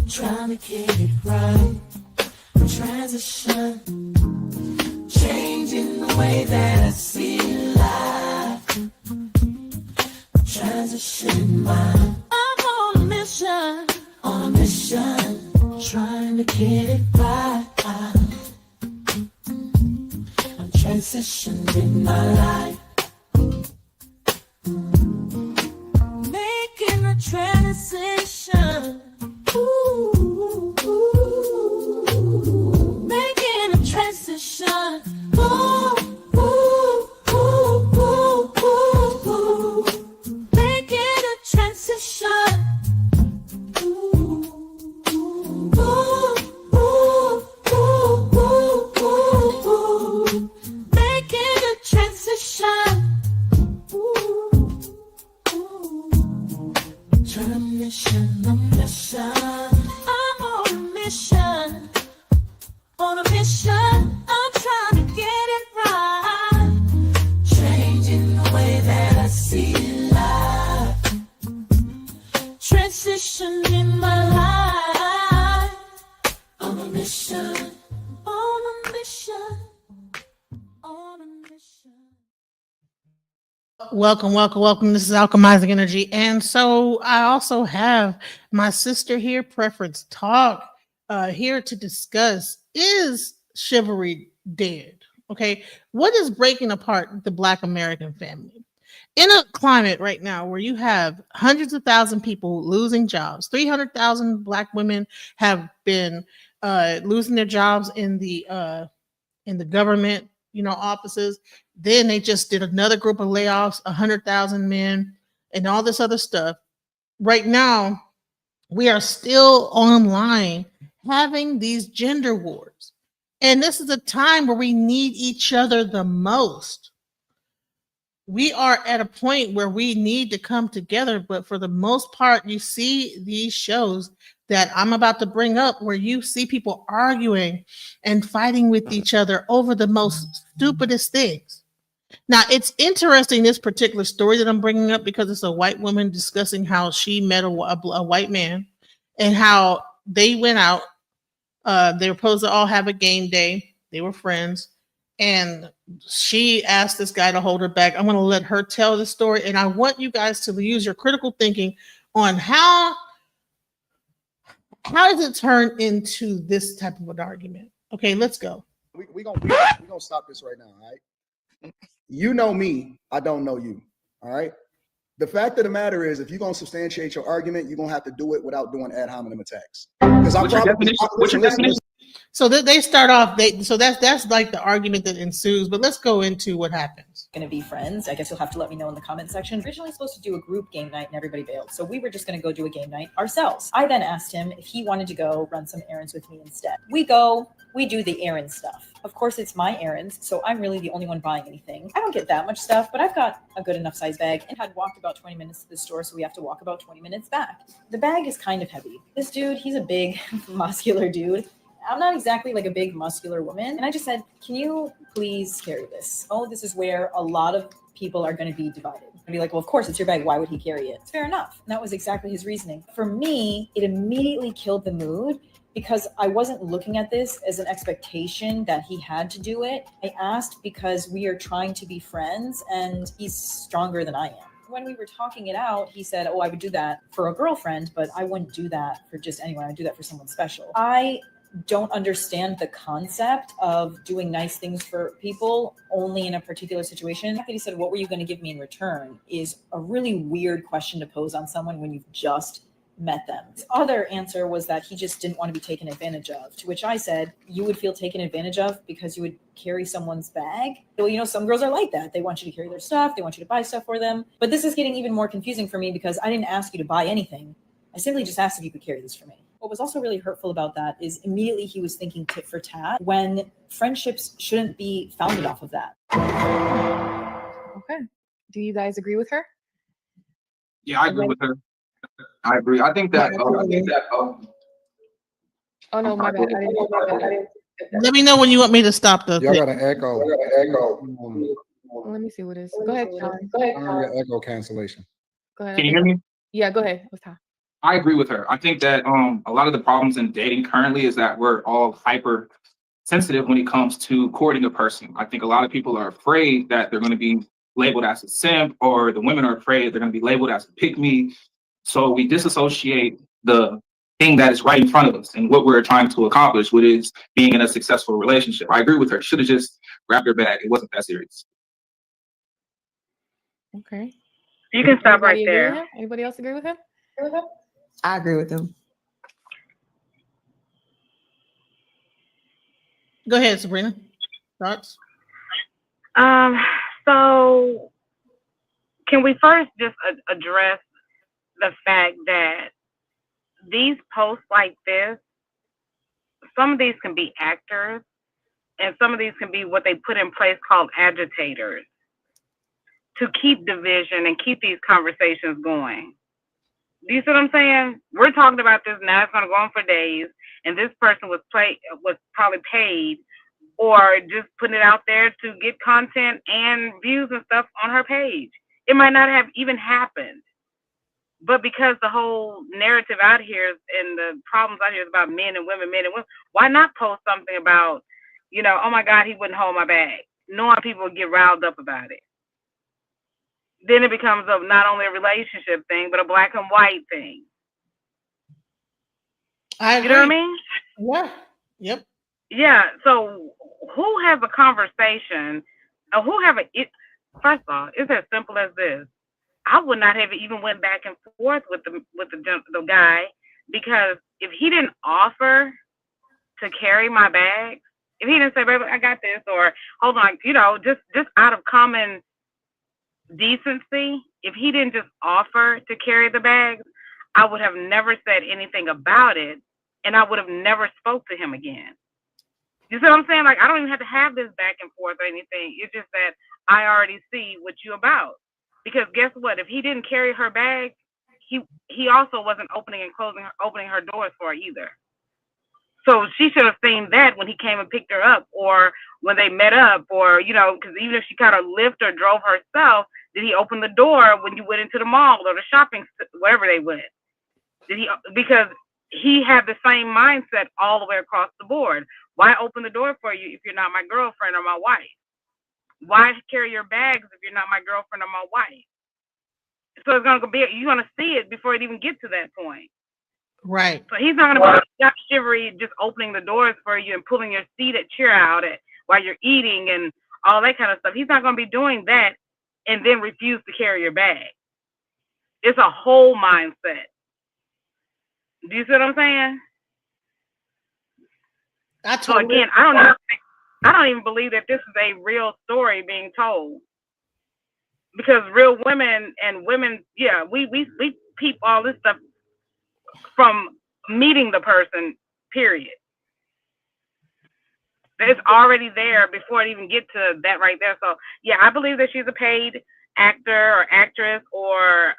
trying to get it right. Transition, changing the way that I see life. Transition mind. I'm on a mission, trying to get it right. I'm transitioning my life. Making a transition. Ooh, making a transition. Ooh, ooh, ooh, ooh, ooh, ooh. Making a transition. Ooh, ooh, ooh, ooh, ooh, ooh. Making a transition. Trying to mission, a mission. I'm on a mission, I'm trying to get it right. Changing the way that I see life. Transition in my life. On a mission, on a mission, on a mission. Welcome. This is Alchemizing Energy. And so I also have my sister here, Preference Talk, here to discuss, is chivalry dead? Okay. What is breaking apart the Black American family? In a climate right now where you have hundreds of thousands of people losing jobs, 300,000 Black women have been losing their jobs in the government, offices. Then they just did another group of layoffs, 100,000 men, and all this other stuff. Right now, we are still online having these gender wars. And this is a time where we need each other the most. We are at a point where we need to come together, but for the most part, you see these shows that I'm about to bring up where you see people arguing and fighting with each other over the most stupidest things. Now, it's interesting, this particular story that I'm bringing up, because it's a white woman discussing how she met a white man and how they went out. They were supposed to all have a game day. They were friends. And she asked this guy to hold her back. I'm going to let her tell the story. And I want you guys to use your critical thinking on how does it turn into this type of an argument? Okay, let's go. We're gonna stop this right now, all right? You know me, I don't know you, all right? The fact of the matter is, if you're gonna substantiate your argument, you're gonna have to do it without doing ad hominem attacks. Because I probably listen. So they start off. So that's like the argument that ensues. But let's go into what happens. Going to be friends. I guess you'll have to let me know in the comment section. Originally supposed to do a group game night and everybody bailed, so we were just going to go do a game night ourselves. I then asked him if he wanted to go run some errands with me instead. We do the errand stuff. Of course, it's my errands, so I'm really the only one buying anything. I don't get that much stuff, but I've got a good enough size bag and had walked about 20 minutes to the store, so we have to walk about 20 minutes back. The bag is kind of heavy. This dude, he's a big, muscular dude. I'm not exactly like a big muscular woman. And I just said, can you please carry this? Oh, this is where a lot of people are going to be divided. I'd be like, well, of course, it's your bag. Why would he carry it? It's fair enough. And that was exactly his reasoning. For me, it immediately killed the mood because I wasn't looking at this as an expectation that he had to do it. I asked because we are trying to be friends and he's stronger than I am. When we were talking it out, he said, oh, I would do that for a girlfriend, but I wouldn't do that for just anyone. I'd do that for someone special. I don't understand the concept of doing nice things for people only in a particular situation. The fact that he said, what were you going to give me in return, is a really weird question to pose on someone when you've just met them. His other answer was that he just didn't want to be taken advantage of, to which I said, you would feel taken advantage of because you would carry someone's bag? Well, some girls are like that. They want you to carry their stuff. They want you to buy stuff for them. But this is getting even more confusing for me because I didn't ask you to buy anything. I simply just asked if you could carry this for me. What was also really hurtful about that is immediately he was thinking tit for tat when friendships shouldn't be founded off of that. Okay. Do you guys agree with her? Yeah, I agree with her. I agree. I think that. Oh no, my bad. I didn't. Let me know when you want me to stop the. Y'all got an echo. Let me see what it is. Go ahead, Sean. Go ahead. Echo cancellation. Go ahead. Can you hear me? Yeah, go ahead. What's that? I agree with her. I think that a lot of the problems in dating currently is that we're all hyper sensitive when it comes to courting a person. I think a lot of people are afraid that they're going to be labeled as a simp, or the women are afraid they're going to be labeled as a pick me. So we disassociate the thing that is right in front of us and what we're trying to accomplish, which is being in a successful relationship. I agree with her. Should have just grabbed her bag. It wasn't that serious. Okay. You can stop right Anybody agree with there. him? Anybody else agree with him? I agree with him. Go ahead, Sabrina. Thoughts? So can we first just address the fact that these posts like this, some of these can be actors, and some of these can be what they put in place called agitators to keep division and keep these conversations going. Do you see what I'm saying? We're talking about this now. It's going to go on for days, and this person was probably paid or just putting it out there to get content and views and stuff on her page. It might not have even happened, but because the whole narrative out here and the problems out here is about men and women, why not post something about, oh my God, he wouldn't hold my bag, knowing people would get riled up about it. Then it becomes not only a relationship thing, but a black and white thing. I agree. You know what I mean? Yeah. Yep. Yeah. So who has a conversation? First of all, it's as simple as this. I would not have even went back and forth with the guy, because if he didn't offer to carry my bag, if he didn't say, "Baby, I got this," or "Hold on," just out of common decency, if he didn't just offer to carry the bags, I would have never said anything about it, and I would have never spoke to him again. You see what I'm saying? Like, I don't even have to have this back and forth or anything. It's just that I already see what you about. Because guess what? If he didn't carry her bag, he also wasn't opening her doors for her either. So she should have seen that when he came and picked her up, or when they met up, or, because even if she kind of lifted or drove herself, did he open the door when you went into the mall or the shopping, wherever they went? Because he had the same mindset all the way across the board. Why open the door for you if you're not my girlfriend or my wife? Why carry your bags if you're not my girlfriend or my wife? So you're gonna see it before it even gets to that point. Right. So he's not gonna stop Chivalry just opening the doors for you and pulling your chair out while you're eating and all that kind of stuff. He's not gonna be doing that and then refuse to carry your bag. It's a whole mindset. Do you see what I'm saying? So again, I don't even believe that this is a real story being told, because real women and women, yeah, we peep all this stuff from meeting the person, period. It's already there before it even get to that right there. So yeah, I believe that she's a paid actor or actress, or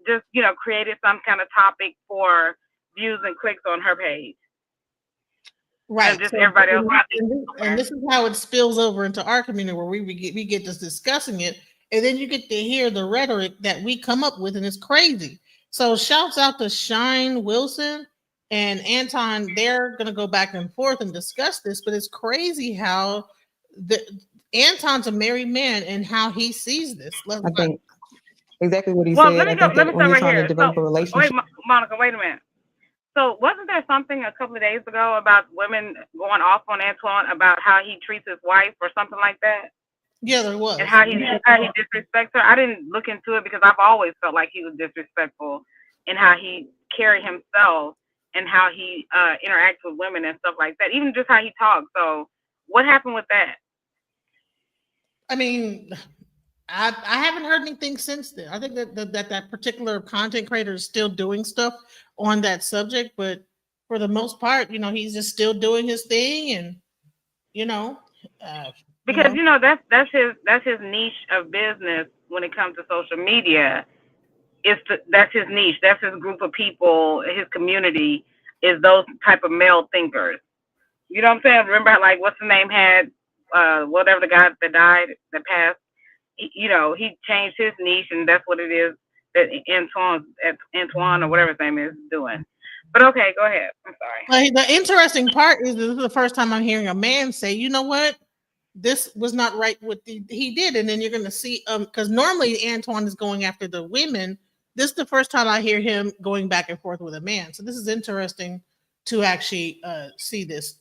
just created some kind of topic for views and clicks on her page. Right. And just everybody else. And this is how it spills over into our community, where we get this discussing it, and then you get to hear the rhetoric that we come up with, and it's crazy. So shouts out to Shine Wilson and Anton. They're gonna go back and forth and discuss this, but it's crazy how Anton's a married man and how he sees this. I think exactly what he Well, said. let me I think start that when you're right trying here. to develop a relationship. Wait, Monica, wait a minute. So wasn't there something a couple of days ago about women going off on Antoine about how he treats his wife or something like that? Yeah, there was. And how he disrespects her. I didn't look into it because I've always felt like he was disrespectful in how he carried himself and how he interacts with women and stuff like that. Even just how he talks. So what happened with that? I mean, I haven't heard anything since then. I think that particular content creator is still doing stuff on that subject, but for the most part, he's just still doing his thing, and because that's his niche of business when it comes to social media. That's his niche. That's his group of people. His community is those type of male thinkers. You know what I'm saying? Remember, like, what's the name had whatever the guy that died, that passed. He changed his niche, and that's what it is that Antoine or whatever his name is doing. But okay, go ahead. I'm sorry. But the interesting part is this is the first time I'm hearing a man say, you know what? This was not right what he did. And then you're going to see, because normally Antoine is going after the women. This is the first time I hear him going back and forth with a man. So this is interesting to actually see this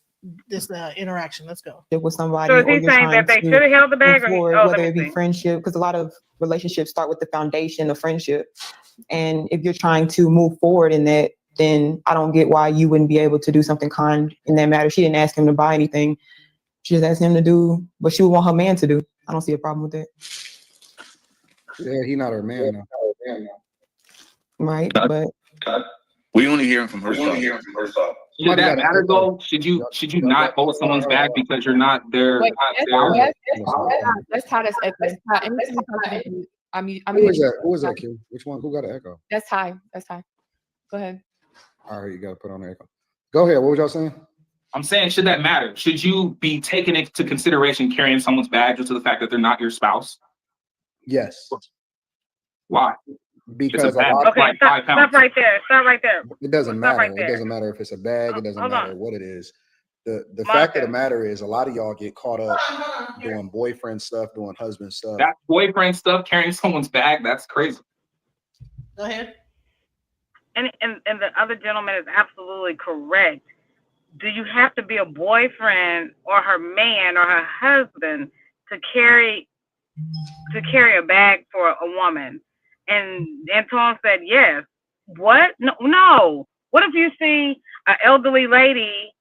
interaction. Let's go. With somebody, So is or he you're saying that trying they to should have held the bag, move forward, or whether let it me be see. friendship, because a lot of relationships start with the foundation of friendship. And if you're trying to move forward in that, then I don't get why you wouldn't be able to do something kind in that matter. She didn't ask him to buy anything. She just asked him to do what she would want her man to do. I don't see a problem with that. Yeah, he not her man though. Right? But we only hearing from her side. Should that matter though? Should you not hold someone's back because you're not their Wait, spouse? let's tie this echo. Ty, anytime you talk to me, Who is that? Who is that, Q? Which one? Who got an echo? That's Ty. That's Ty. Go ahead. All right, you got to put on the echo. Go ahead. What was y'all saying? I'm saying, should that matter? Should you be taking into consideration carrying someone's bag due to the fact that they're not your spouse? Yes. Why? Because It's a bag. lot Okay, like stop 5 pounds. right there. Stop right there. it doesn't Stop matter. right It there. doesn't matter if it's a bag. It doesn't Hold matter on. what it is. The fact of Monica. the matter is, a lot of y'all get caught up doing boyfriend stuff, doing husband stuff. That boyfriend stuff, carrying someone's bag, that's crazy. Go ahead. And the other gentleman is absolutely correct. Do you have to be a boyfriend or her man or her husband to carry a bag for a woman? And Antoine said yes. What? No. What if you see an elderly lady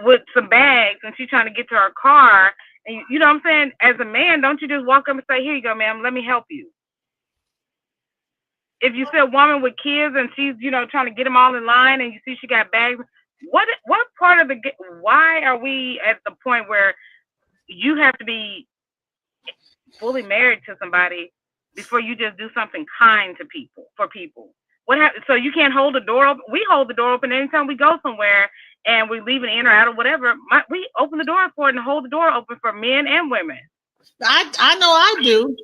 with some bags and she's trying to get to her car? And you know what I'm saying? As a man, don't you just walk up and say, "Here you go, ma'am. Let me help you." If you see a woman with kids and she's, trying to get them all in line, and you see she got bags, what part of why are we at the point where you have to be fully married to somebody before you just do something kind to people, for people? What happened? So you can't hold the door open? We hold the door open anytime we go somewhere and we leave an in or out or whatever. We open the door for it and hold the door open for men and women. I know I do.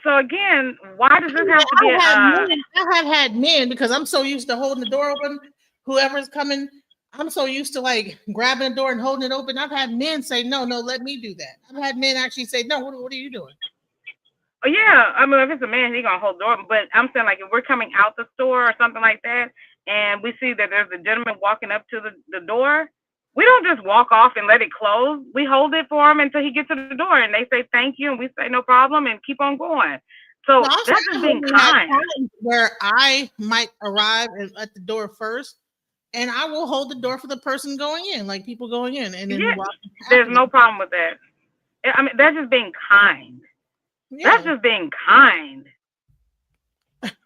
So again, why does this have to be? I have had men, because I'm so used to holding the door open. Whoever's coming, I'm so used to like grabbing the door and holding it open. I've had men say, "No, let me do that." I've had men actually say, "No, what are you doing?" Oh yeah, I mean, if it's a man, he's gonna hold the door. But I'm saying, like, if we're coming out the store or something like that, and we see that there's a gentleman walking up to the door, we don't just walk off and let it close. We hold it for him until he gets to the door, and they say thank you, and we say no problem, and keep on going. So Well, that's just being kind. Where I might arrive at the door first, and I will hold the door for the person going in, like people going in, and then there's no problem with that. I mean, that's just being kind. Yeah. That's just being kind.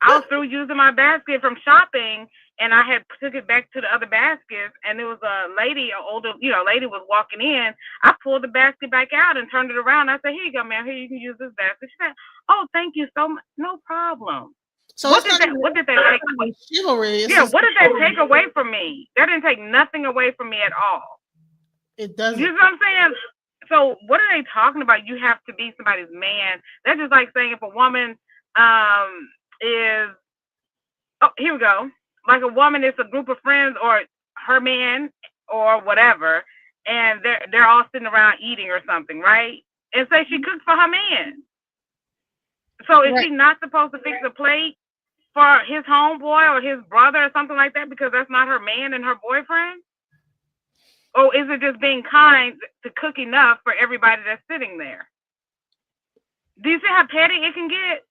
I was through using my basket from shopping, and I had took it back to the other baskets, and there was a lady, an older, lady was walking in. I pulled the basket back out and turned it around. I said, "Here you go, ma'am. Here, you can use this basket." She said, "Oh, thank you so much. No problem." So what did that take away? Chivalry. What did that take away from me? That didn't take nothing away from me at all. It doesn't. You know what I'm saying? So what are they talking about? You have to be somebody's man. That's just like saying if a woman here we go. Like a woman is a group of friends or her man or whatever, and they're all sitting around eating or something, right? And say she cooks for her man. So is she not supposed to fix a plate for his homeboy or his brother or something like that because that's not her man and her boyfriend? Or is it just being kind to cook enough for everybody that's sitting there? Do you see how petty it can get?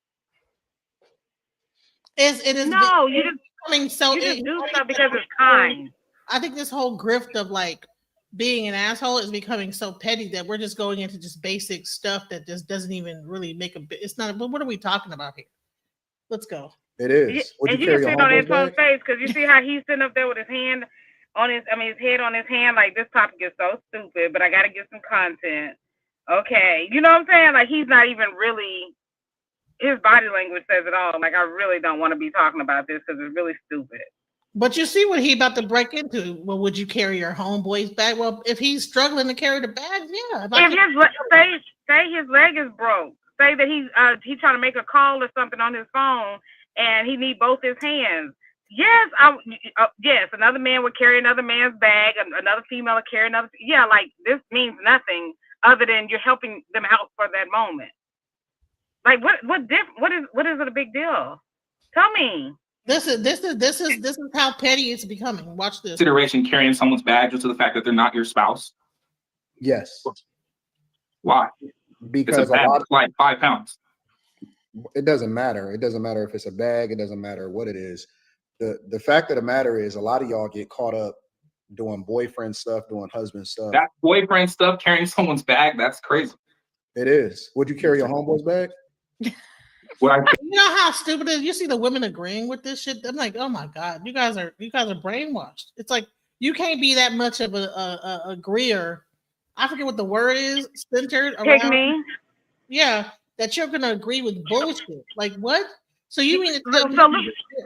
It is. No, you just do stuff because it's kind. I think this whole grift of like being an asshole is becoming so petty that we're just going into just basic stuff that just doesn't even really make a bit. It's not. But what are we talking about here? Let's go. It is. And you can sit on Antoine's face because you see how he's sitting up there with his hand on his head on his hand, like this topic is so stupid, but I got to get some content. Okay. You know what I'm saying? Like he's not even really, his body language says it all. Like I really don't want to be talking about this because it's really stupid. But you see what he about to break into. Well, would you carry your homeboy's bag? Well, if he's struggling to carry the bags, yeah. Say his leg is broke. say that he's trying to make a call or something on his phone and he need both his hands. Yes, yes, another man would carry another man's bag, another female would carry another. Yeah, like this means nothing other than you're helping them out for that moment. Like what is it a big deal? Tell me. This is how petty it's becoming. Watch this. Consideration carrying someone's bag due to the fact that they're not your spouse. Yes. Why? Because it's a bag of like 5 pounds. It doesn't matter. It doesn't matter if it's a bag. It doesn't matter what it is. The fact of the matter is a lot of y'all get caught up doing boyfriend stuff, doing husband stuff. That boyfriend stuff, carrying someone's bag, that's crazy. It is. Would you carry your homeboy's bag? You know how stupid it is? You see the women agreeing with this shit. I'm like, oh my God, you guys are brainwashed. It's like you can't be that much of a agreeer. I forget what the word is, centered around me. Yeah, that you're gonna agree with bullshit. Like what? So you mean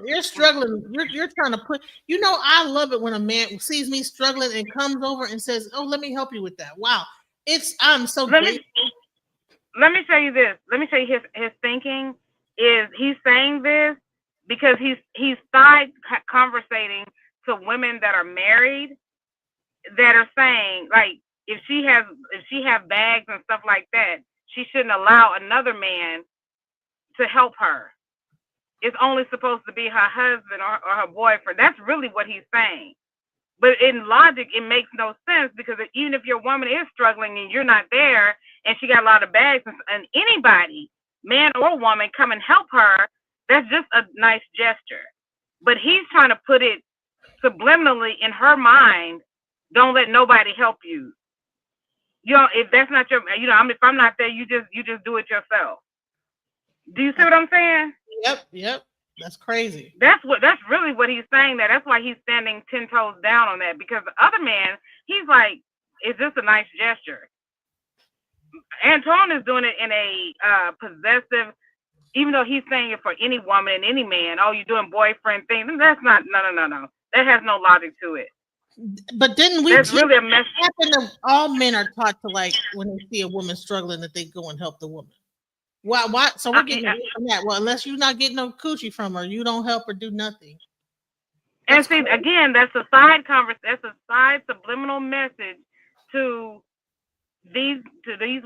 you're struggling? You're trying to put. You know, I love it when a man sees me struggling and comes over and says, "Oh, let me help you with that." Wow, I'm so grateful. Let me show you this. Let me show you his thinking. Is he's saying this because he's side conversating to women that are married that are saying like if she have bags and stuff like that, she shouldn't allow another man to help her. It's only supposed to be her husband or her boyfriend. That's really what he's saying. But in logic, it makes no sense because even if your woman is struggling and you're not there and she got a lot of bags and anybody, man or woman, come and help her, that's just a nice gesture. But he's trying to put it subliminally in her mind, don't let nobody help you. You know, if that's not your, you know, if I'm not there, you just do it yourself. Do you see what I'm saying? Yep. That's crazy. That's really what he's saying there. That's why he's standing 10 toes down on that because the other man, he's like, it's just a nice gesture. Antoine is doing it in a possessive, even though he's saying it for any woman and any man. Oh, you're doing boyfriend things. That's not, no. That has no logic to it. But didn't we? That's really a mess. All men are taught to like when they see a woman struggling that they go and help the woman. Why? So we're getting away from that. Well, unless you're not getting no coochie from her, you don't help her do nothing. And see, again, that's a side that's a side subliminal message to these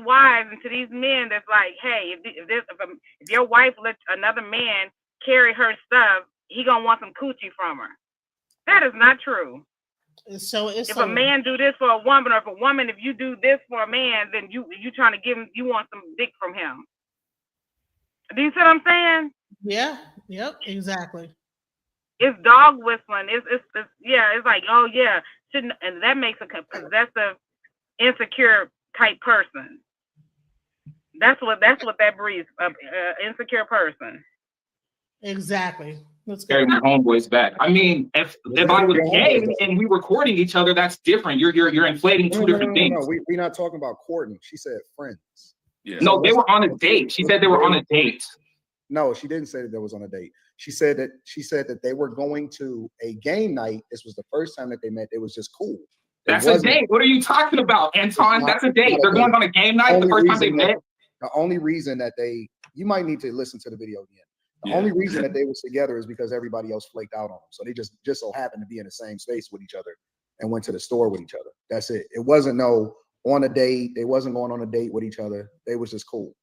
wives and to these men. That's like, hey, if your wife lets another man carry her stuff, he gonna want some coochie from her. That is not true. If a man do this for a woman, or if you do this for a man, then you trying to give him, you want some dick from him. Do you see what I'm saying? Yeah. Yep. Exactly. It's dog whistling. It's like, oh yeah, shouldn't, and that makes a possessive, insecure type person. That's what that breeds, insecure person. Exactly. Let's carry my homeboys back. I mean, if I was gay and we were courting each other, that's different. You're inflating two different things. No, we're not talking about courting. She said friends. Yeah. No, they were on a date. She said they were on a date. No, she didn't say that they was on a date. She said that they were going to a game night. This was the first time that they met. It was just cool. That's a date. What are you talking about, Anton? That's a date. They're going on a game night the first time they met. The only reason that you might need to listen to the video again. The only reason that they was together is because everybody else flaked out on them. So they just so happened to be in the same space with each other and went to the store with each other. That's it. It wasn't on a date. They wasn't going on a date with each other. They was just cool.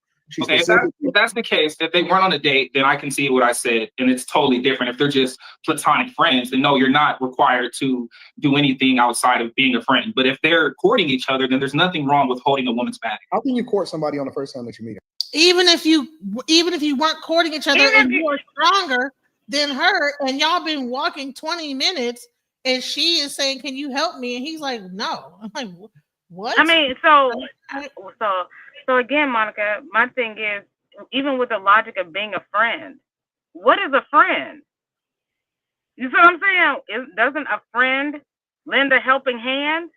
Okay, if that's the case, if they weren't on a date, then I can see what I said, and it's totally different. If they're just platonic friends, then no, you're not required to do anything outside of being a friend. But if they're courting each other, then there's nothing wrong with holding a woman's back. How can you court somebody on the first time that you meet her? Even if you weren't courting each other and you were stronger than her, and y'all been walking 20 minutes, and she is saying, "Can you help me?" and he's like, "No." I'm like, what? I mean, so again, Monica, my thing is, even with the logic of being a friend, what is a friend? You see what I'm saying? Doesn't a friend lend a helping hand?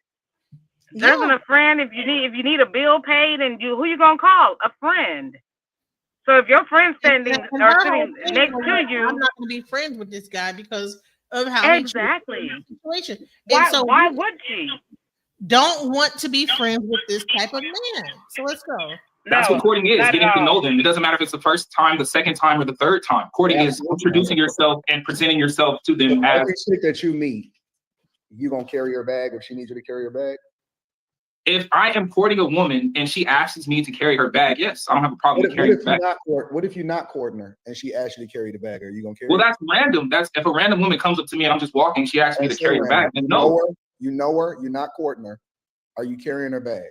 Yeah. Doesn't a friend, if you need a bill paid, and who you gonna call? A friend. So if your friend's sitting next to you, I'm not gonna be friends with this guy because of how exactly the situation. Why would she? Don't want to be friends with this type of man. So let's go. That's what courting is, getting to know them. It doesn't matter if it's the first time, the second time, or the third time. Courting is introducing yourself and presenting yourself to them as every chick that you meet. You gonna carry her bag if she needs you to carry her bag? if I am courting a woman and she asks me to carry her bag, yes, I don't have a problem with carrying her bag. What if you're not courting her and she asks you to carry the bag? Are you gonna carry? Well, that's random. That's if a random woman comes up to me and I'm just walking, she asks me to carry her bag. And no, you know her. You're not courting her. Are you carrying her bag?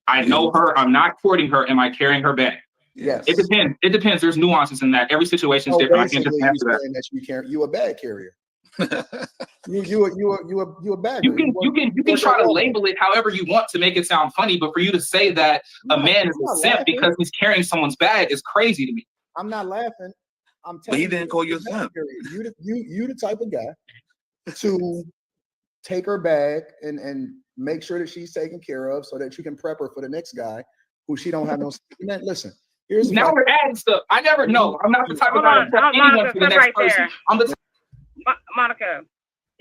I know her. I'm not courting her. Am I carrying her bag? Yes. It depends. It depends. There's nuances in that. Every situation is different. I can't just answer that. You a bag carrier. you a bagger. You can try to label it however you want to make it sound funny, but for you to say that a man is a simp because he's carrying someone's bag is crazy to me. I'm not laughing. I'm telling but he didn't call you a simp. You the type of guy to take her bag and make sure that she's taken care of so that you can prep her for the next guy who she don't have no. Listen, here's now we're adding stuff. I never know. I'm not the type of guy to prep anyone for the next person. I'm the Monica,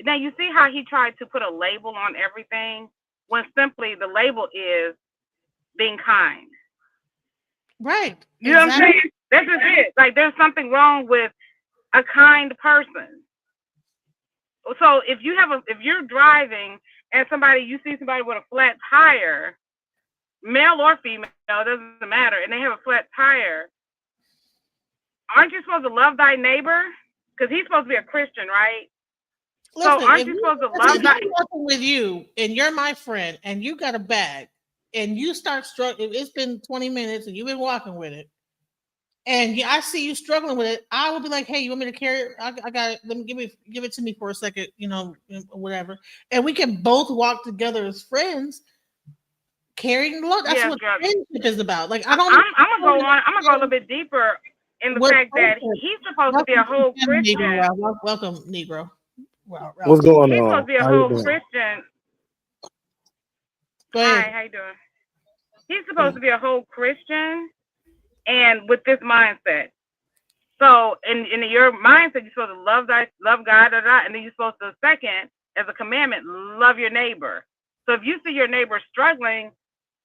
now you see how he tried to put a label on everything when simply the label is being kind. Right. You know what I'm saying? This is it. Like there's something wrong with a kind person. So if you're driving and you see somebody with a flat tire, male or female, it doesn't matter, and they have a flat tire, aren't you supposed to love thy neighbor? Because he's supposed to be a Christian, right? Listen, so aren't you supposed to love that? I'm walking with you and you're my friend and you got a bag and you start struggling. It's been 20 minutes and you've been walking with it. And I see you struggling with it. I will be like, hey, you want me to carry it? I got it. Let me give it to me for a second, whatever. And we can both walk together as friends, carrying the load. That's what friendship is about. Like I'm gonna go a little bit deeper in the fact that he's supposed to be a whole Christian. Negro. Welcome, Negro. Well, what's going on? He's supposed to be a whole Christian. Go ahead. Hi, how you doing? He's supposed to be a whole Christian, and with this mindset. So, in your mindset, you're supposed to love God, and then you're supposed to second as a commandment, love your neighbor. So, if you see your neighbor struggling,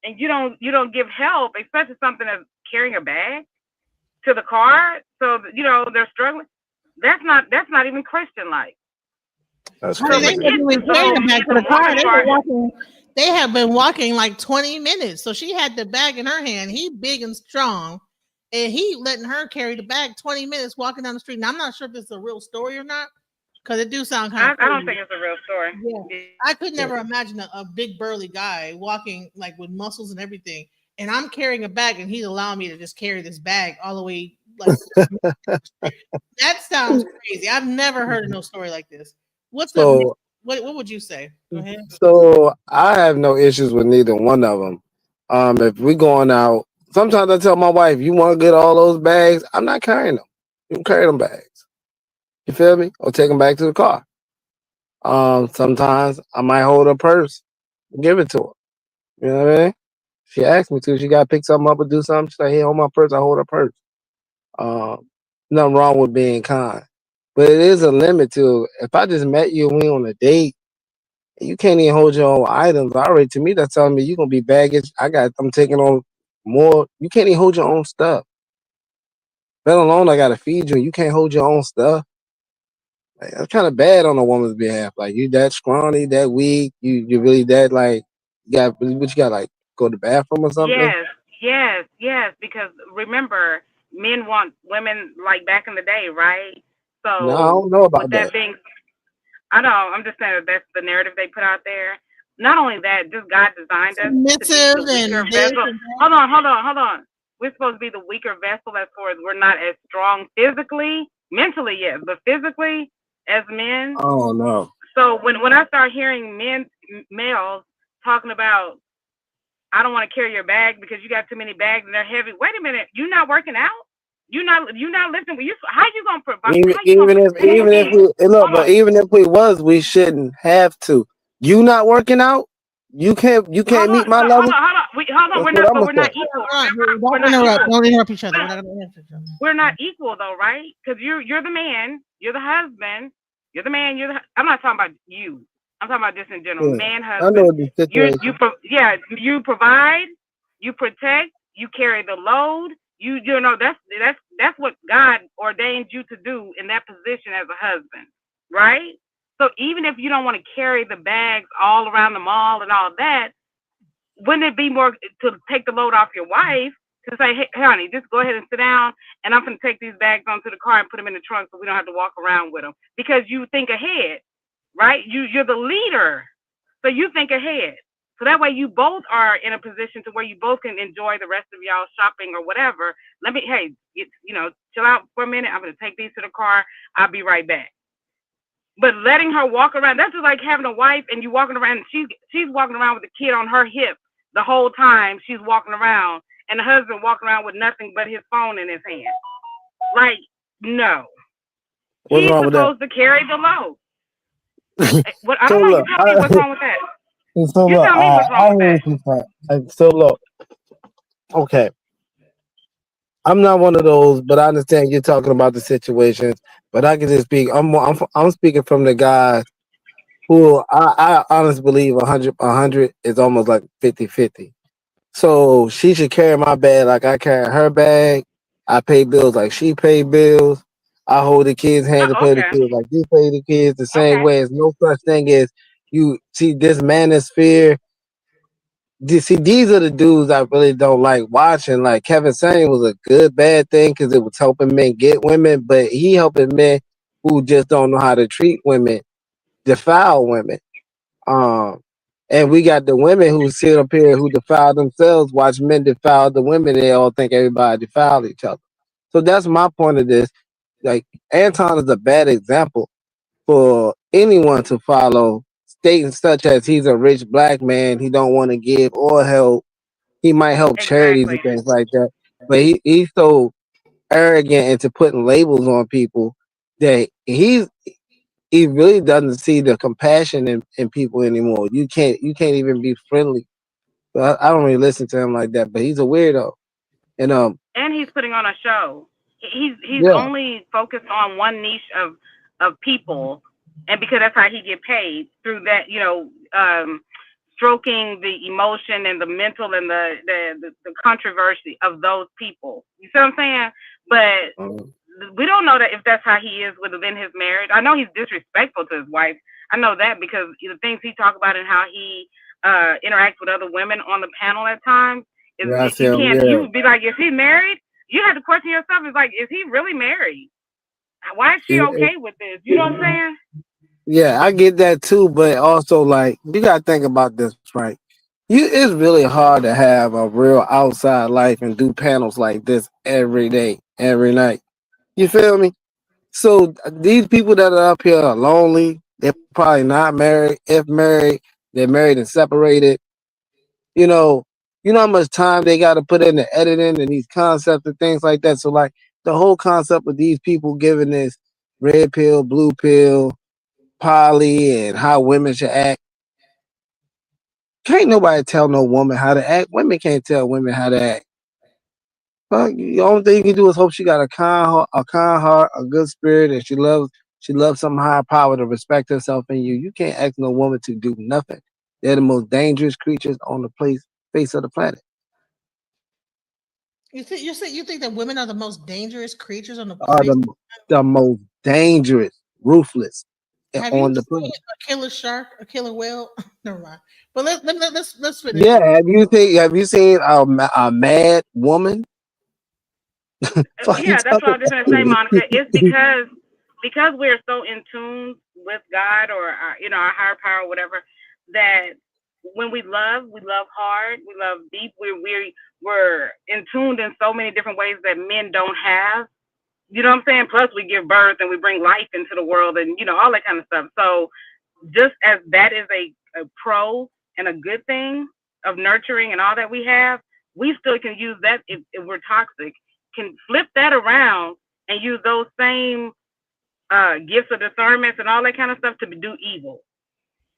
and you don't give help, especially something as carrying a bag to the car, so they're struggling. That's not even Christian like. That's crazy. They have been walking like 20 minutes. So she had the bag in her hand. He big and strong. And he letting her carry the bag 20 minutes walking down the street. Now I'm not sure if it's a real story or not. Because it do sound kind of I don't think it's a real story. Yeah. I could never imagine a big burly guy walking like with muscles and everything. And I'm carrying a bag and he's allowing me to just carry this bag all the way. Like that sounds crazy. I've never heard of no story like this. What would you say? Go ahead. So I have no issues with neither one of them. If we going out, sometimes I tell my wife, you want to get all those bags? I'm not carrying them. You can carry them bags. You feel me? Or take them back to the car. Sometimes I might hold her purse and give it to her. You know what I mean? She asked me to. She got to pick something up or do something. She's like, hey, hold my purse. I hold her purse. Nothing wrong with being kind. But it is a limit to, if I just met you and we on a date, you can't even hold your own items. Already, to me, that's telling me you're going to be baggage. I'm taking on more. You can't even hold your own stuff. Let alone I got to feed you and you can't hold your own stuff. Like, that's kind of bad on a woman's behalf. Like, you that scrawny, that weak, you really that, like, you got like, go to the bathroom or something? Yes. Because remember, men want women like back in the day, right? So no, I don't know about that. I know. I'm just saying that's the narrative they put out there. Not only that, just God designed us to be the weaker vessel. Hold on. We're supposed to be the weaker vessel as far as we're not as strong physically, mentally, yes, but physically as men. Oh no. So when I start hearing males talking about, I don't want to carry your bag because you got too many bags and they're heavy. Wait a minute, you not working out? You're not listening. How you gonna provide? Even if we was, we shouldn't have to. You not working out? You can't meet my level. Hold on. We're not equal. Don't interrupt each other. We're not equal though, right? Because you're the man, you're the husband, you're the man, I'm not talking about you. I'm talking about just in general. Yeah, Man, I husband. know the situation. You provide, you protect, you carry the load. You know that's what God ordained you to do in that position as a husband, right? So even if you don't want to carry the bags all around the mall and all that, wouldn't it be more to take the load off your wife to say, hey, honey, just go ahead and sit down, and I'm going to take these bags onto the car and put them in the trunk so we don't have to walk around with them, because you think ahead, right? You're the leader, so you think ahead. So that way you both are in a position to where you both can enjoy the rest of y'all shopping or whatever. Chill out for a minute. I'm going to take these to the car. I'll be right back. But letting her walk around, that's just like having a wife and you walking around, and she's walking around with a kid on her hip the whole time she's walking around, and the husband walking around with nothing but his phone in his hand. Like, no. What's He's wrong with that? supposed to carry the load. I So don't know. look, You tell me what's wrong with that. so You look, tell me what's I wrong hear with what you're saying. So look, okay. I'm not one of those, but I understand you're talking about the situations. But I can just speak. I'm speaking from the guy who I honestly believe 100 is almost like 50-50. So she should carry my bag like I carry her bag. I pay bills like she pay bills. I hold the kids' hand to that. pay the Okay. kids like you pay the kids. The same Okay. way. There's no such thing as you see this manosphere. See, these are the dudes I really don't like watching. Like Kevin Samuels was a good bad thing because it was helping men get women, but he helping men who just don't know how to treat women, defile women. Um, and we got the women who sit up here who defile themselves, watch men defile the women. They all think everybody defile each other. So that's my point of this. Like Anton is a bad example for anyone to follow, stating such as he's a rich black man, he don't want to give or help. He might help charities Exactly. and things like that, but he's so arrogant into putting labels on people that he really doesn't see the compassion in people anymore. You can't even be friendly. So I don't really listen to him like that, but he's a weirdo. And And he's putting on a show. He's yeah, only focused on one niche of people, and because that's how he get paid through that, stroking the emotion and the mental and the controversy of those people. You see what I'm saying? But um, we don't know that if that's how he is within his marriage. I know he's disrespectful to his wife. I know that because the things he talk about and how he interacts with other women on the panel at times is yeah, I see you him. can't. Yeah, You would be like, is he married? You have to question yourself. It's like, is he really married? Why is she It- okay with this? You know what I'm saying? yeah, I get that too, but also like you gotta think about this, right? It's really hard to have a real outside life and do panels like this every day, every night. You feel me? So these people that are up here are lonely. They're probably not married. If married, they're married and separated. You know, you know how much time they got to put in the editing and these concepts and things like that. So like the whole concept of these people giving this red pill, blue pill, poly, and how women should act. Can't nobody tell no woman how to act. Women can't tell women how to act. Well, the only thing you can do is hope she got a kind heart, a good spirit, and she loves some higher power to respect herself in you. You can't ask no woman to do nothing. They're the most dangerous creatures on the face of the planet. You think that women are the most dangerous creatures on the Are face? the most dangerous, ruthless Have you on the seen planet. a killer shark, a killer whale? Never mind. But let's finish Yeah, this. have you seen a mad woman? Fuck you Yeah, that's what I talking was just gonna say, Monica. It's because we're so in tune with God or our higher power, or whatever, that when we love hard, we love deep. We're in tuned in so many different ways that men don't have. You know what I'm saying? Plus, we give birth and we bring life into the world, and all that kind of stuff. So, just as that is a pro and a good thing of nurturing and all that we still can use that if we're toxic, can flip that around and use those same gifts of discernment and all that kind of stuff to do evil.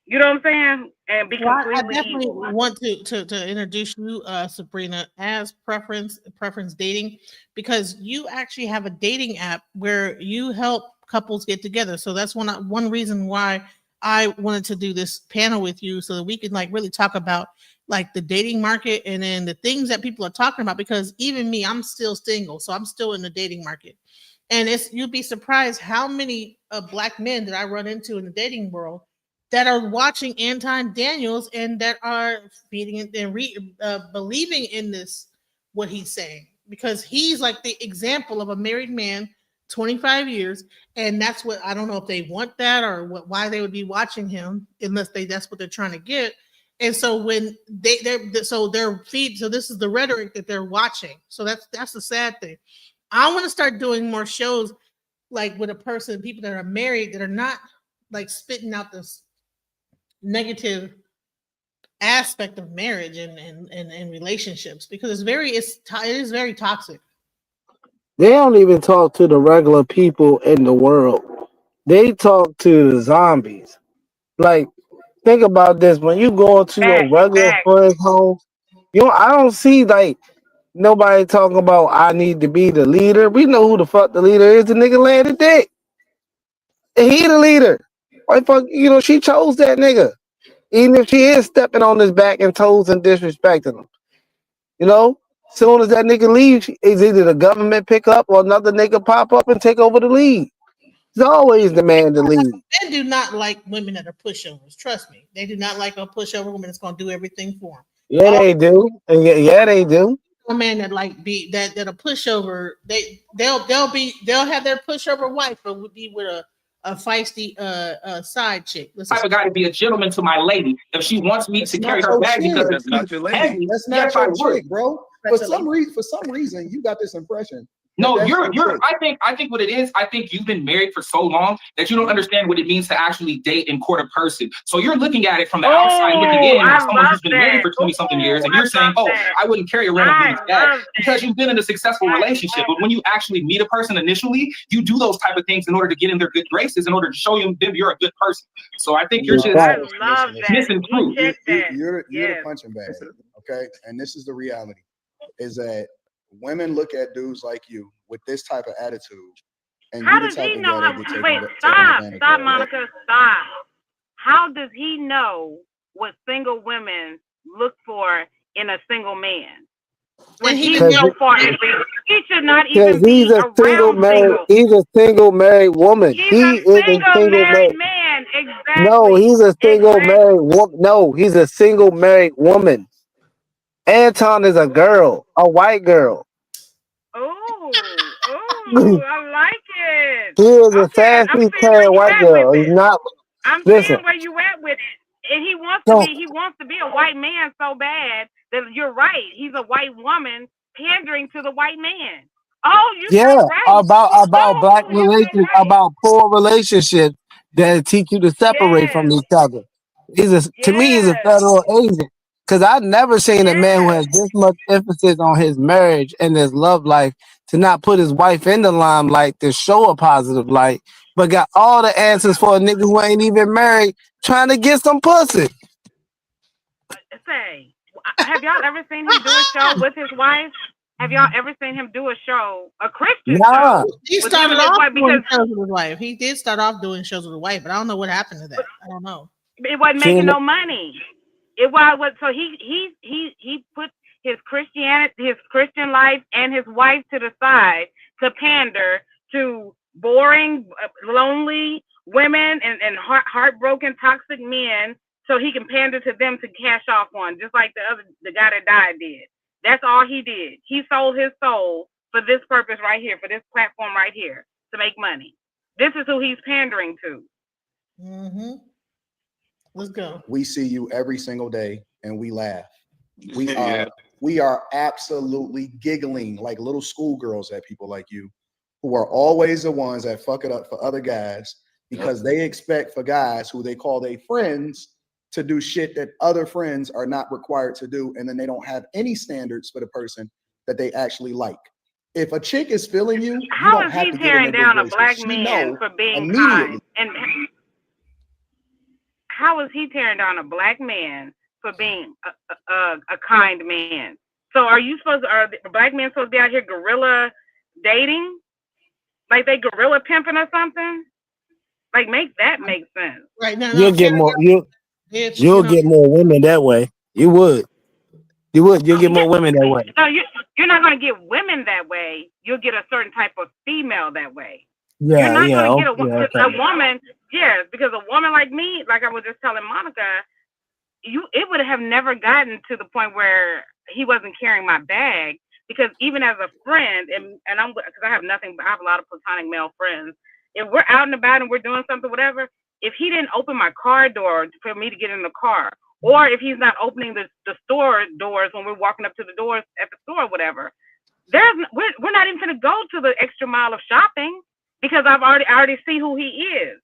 You know what I'm saying? And be Well, I completely definitely evil. want to introduce you, Sabrina, as preference dating, because you actually have a dating app where you help couples get together. So that's one reason why I wanted to do this panel with you, so that we can like really talk about like the dating market and then the things that people are talking about, because even me, I'm still single, so I'm still in the dating market. And it's you'd be surprised how many black men that I run into in the dating world that are watching Anton Daniels and that are feeding it and believing in this what he's saying, because he's like the example of a married man, 25 years, and that's what I don't know if they want that or why they would be watching him unless that's what they're trying to get. And so when they're feed, so this is the rhetoric that they're watching. So that's the sad thing. I want to start doing more shows like with a person, people that are married that are not like spitting out this negative aspect of marriage and relationships, because it is very toxic. They don't even talk to the regular people in the world. They talk to the zombies. Like, think about this: when you go into a Facts, regular facts. friend's home, I don't see like nobody talking about I need to be the leader. We know who the fuck the leader is. The nigga landed dick. He the leader. Why fuck? She chose that nigga. Even if she is stepping on his back and toes and disrespecting him. Soon as that nigga leaves, it's either the government pick up or another nigga pop up and take over the lead. It's always the man to lead. Men do not like women that are pushovers. Trust me, they do not like a pushover woman that's going to do everything for them. Yeah, they do. And yeah, they do. A man that like be that a pushover, they'll have their pushover wife, but would be with a feisty side chick. Listen, Type of guy to be a gentleman to my lady. If she wants me That's to not carry her your bag chick. because That's it's not your lady. heavy, That's not yes, I your would. chick, bro. For some reason, you got this impression. No, that's you're. your chick. I think what it is. I think you've been married for so long that you don't understand what it means to actually date and court a person. So you're looking at it from the outside, looking in, I as someone love who's been married that. for 20-something years, and I you're saying, love "Oh, that. I wouldn't carry a random I dude's bag," love because that. you've been in a successful I relationship. But when you actually meet a person initially, you do those type of things in order to get in their good graces, in order to show them you're a good person. So I think you're just I love that. missing He truth. checked that. You're the Yes. punching bag, okay? And this is the reality: is that women look at dudes like you with this type of attitude, and How you the does type he of know guy how? that get taken Wait, advantage of. stop, Monica, stop. How does he know what single women look for in a single man? When And he he's didn't so know. far in he should not even He's be a single around married. single. He's a single married woman. He's He a is a single single married married. man. No, Exactly. he's a single Exactly. married woman. No, he's a single married woman. Anton is a girl, a white girl. Oh, I like it. He is a Okay, I'm sassy, seeing where tan you white at with girl. He's it. not. I'm Listen, seeing where you at with it. And he wants don't. to be a white man so bad that you're right. He's a white woman pandering to the white man. Oh, you're Yeah, so right. about black Oh, you're so relations, right. about poor relationships that teach you to separate from Yes, each other. To me, he's a yes, federal agent. Because I've never seen a man who yes. has this much emphasis on his marriage and his love life to not put his wife in the limelight to show a positive light, but got all the answers for a nigga who ain't even married trying to get some pussy. Say, have y'all ever seen him do a show with his wife? Have y'all ever seen him do a show, a Christian Nah. show? He with started him and his off wife? doing Because shows with his wife. He did start off doing shows with his wife, but I don't know what happened to that. I don't know. it wasn't She making ain't- no money. It was so he put his Christian life and his wife to the side to pander to boring, lonely women and heartbroken, toxic men, so he can pander to them to cash off on, just like the guy that died did. That's all he did. He sold his soul for this purpose right here, for this platform right here, to make money. This is who he's pandering to. Mm-hmm. Let's go. We see you every single day, and we laugh. Yeah. We are absolutely giggling like little schoolgirls at people like you, who are always the ones that fuck it up for other guys because they expect for guys who they call their friends to do shit that other friends are not required to do, and then they don't have any standards for the person that they actually like. If a chick is feeling you, How don't is have he to get in tearing their down good a graces. black She man know for being immediately. kind? And how is he tearing down a black man for being a kind man? So are the black men supposed to be out here guerrilla dating? Like they guerrilla pimping or something? Like make sense. Right now, You'll get more. You'll bitch, get more women that way. You would. You would. You'll get more women that way. No, you're not going to get women that way. You'll get a certain type of female that way. You're Yeah, not yeah, going to get okay. a woman. Yes, because a woman like me, like I was just telling Monica, it would have never gotten to the point where he wasn't carrying my bag. Because even as a friend, and because I have nothing, but I have a lot of platonic male friends. If we're out and about and we're doing something, whatever, if he didn't open my car door for me to get in the car, or if he's not opening the store doors when we're walking up to the doors at the store, or whatever, we're not even going to go to the extra mile of shopping because I already see who he is.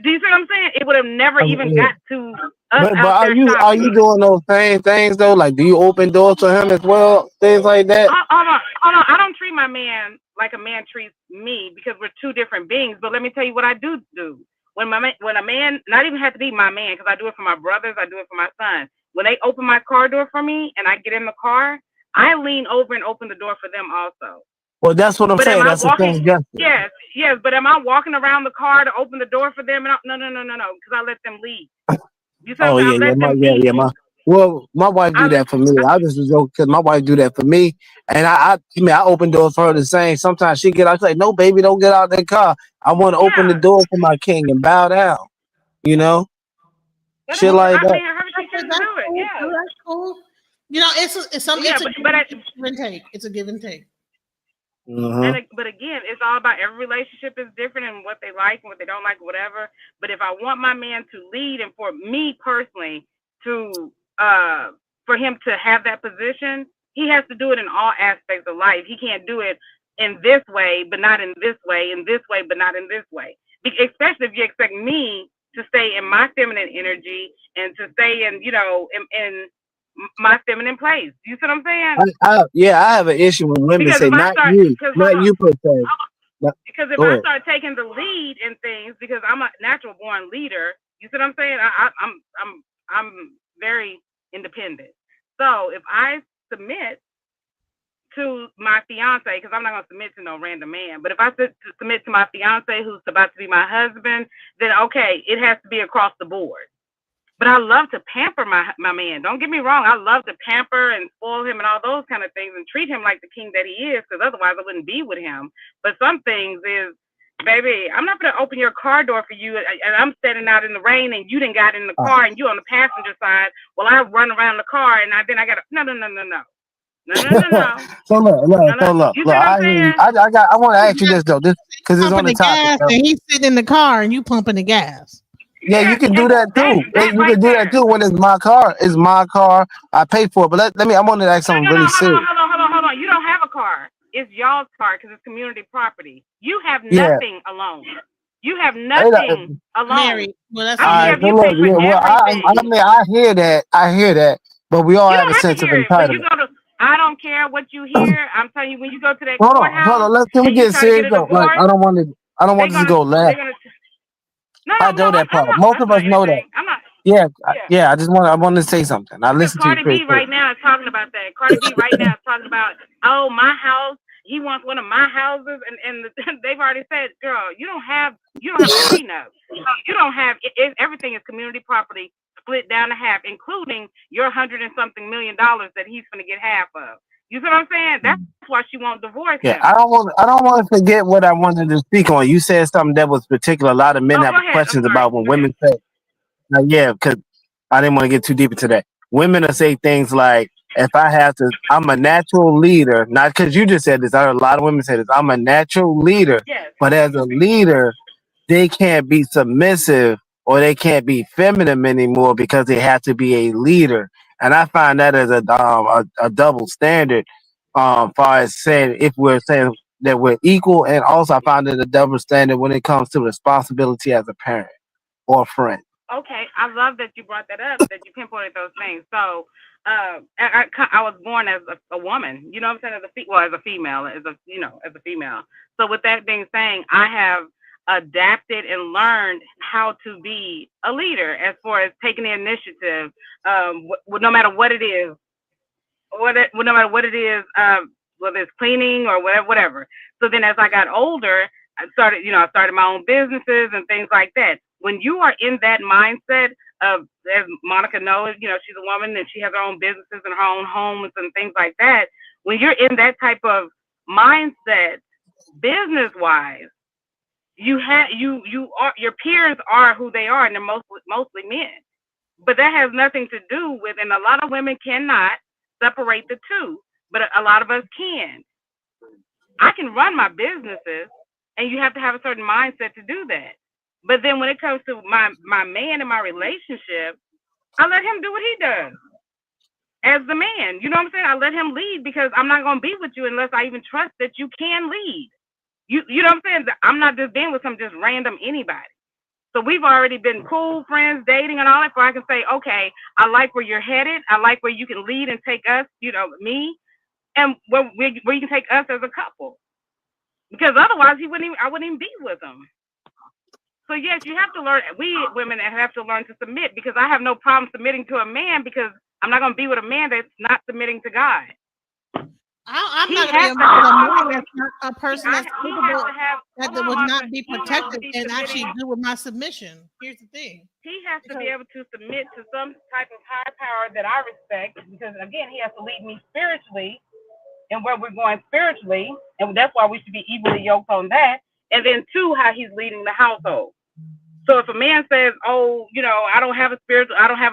Do you see what I'm saying? It would have never even got to us But out there shopping. are you doing those same things though? Like, do you open doors for him as well? Things like that. Hold on. I don't treat my man like a man treats me because we're two different beings. But let me tell you what I do. When a man, not even have to be my man, because I do it for my brothers, I do it for my son. When they open my car door for me and I get in the car, I lean over and open the door for them also. Well, that's what I'm saying. That's the thing. Yes. But am I walking around the car to open the door for them? No, because I let them leave. You said Well, my wife do that for me. I just joke because my wife do that for me, and I open doors for her the same. Sometimes she get out, she's like, "No, baby, don't get out of that car. I want to open the door for my king and bow down." You know, shit like that. That's cool. You know, it's a give and take. It's a give and take. But again, it's all about every relationship is different and what they like and what they don't like, whatever. But if I want my man to lead and for me personally to for him to have that position, he has to do it in all aspects of life. He can't do it in this way, but not in this way, in this way, but not in this way. Especially if you expect me to stay in my feminine energy and to stay in, in my feminine place. You see what I'm saying? I have an issue when women say not you per se. Because if I start taking the lead in things, because I'm a natural born leader, you see what I'm saying? I'm very independent. So if I submit to my fiance, because I'm not going to submit to no random man, but if I submit to my fiance who's about to be my husband, then okay, it has to be across the board. But I love to pamper my man. Don't get me wrong. I love to pamper and spoil him and all those kind of things and treat him like the king that he is, because otherwise I wouldn't be with him. But some things is, baby, I'm not going to open your car door for you and I'm standing out in the rain and you didn't got in the car and you on the passenger side while I run around the car and then I got to, no. So look. I want to ask you this though, because it's on the topic. And he's sitting in the car and you pumping the gas. Yeah, you can do that too. You can do that too when it's my car. It's my car. I pay for it. But let me. I wanted to ask something really serious. Hold on. You don't have a car. It's y'all's car because it's community property. You have nothing alone. You have nothing alone. Mary, well, that's I hear that. I hear that. But we all have a sense of entitlement. I don't care what you hear. I'm telling you, when you go to that courthouse. Hold on. Can we get serious though? Like, I don't want this to go left. I know that part. Most of us know that. Yeah. I want to say something. I listen to you. Cardi B right now is talking about that. Cardi B right now is talking about, my house. He wants one of my houses, and they've already said, girl, you don't have a prenup. You don't have everything is community property split down to half, including your $100 and something million that he's going to get half of. You see what I'm saying? That's why she won't divorce him. I don't want to forget what I wanted to speak on. You said something that was particular. A lot of men have questions about when women say, because I didn't want to get too deep into that. Women will say things like, if I have to, I'm a natural leader. Not because you just said this. I heard a lot of women say this. I'm a natural leader. Yes. But as a leader, they can't be submissive or they can't be feminine anymore because they have to be a leader. And I find that as a double standard, far as saying if we're saying that we're equal, and also I find it a double standard when it comes to responsibility as a parent or a friend. Okay, I love that you brought that up, that you pinpointed those things. So, I was born as a woman, you know what I'm saying, as a female. So with that being saying, I have adapted and learned how to be a leader as far as taking the initiative, no matter what it is, whether it's cleaning or whatever. So then as I got older, I started my own businesses and things like that. When you are in that mindset as Monica knows, she's a woman and she has her own businesses and her own homes and things like that. When you're in that type of mindset, business wise, you are your peers are who they are, and they're mostly men. But that has nothing to do with, and a lot of women cannot separate the two, but a lot of us can. I can run my businesses, and you have to have a certain mindset to do that. But then when it comes to my man and my relationship, I let him do what he does as the man. You know what I'm saying? I let him lead because I'm not going to be with you unless I even trust that you can lead. You know what I'm saying? I'm not just being with some just random anybody. So we've already been cool friends, dating and all that, so I can say, okay, I like where you're headed. I like where you can lead and take us, me, and where you can take us as a couple. Because otherwise, I wouldn't even be with him. So yes, you have to learn. We women have to learn to submit, because I have no problem submitting to a man, because I'm not going to be with a man that's not submitting to God. I'm not going to be with a man that's not a person that's capable, that would not be protected and actually do with my submission. Here's the thing. He has to be able to submit to some type of higher power that I respect, because again, he has to lead me spiritually and where we're going spiritually, and that's why we should be equally yoked on that. And then two, how he's leading the household. So if a man says, "Oh, I don't have a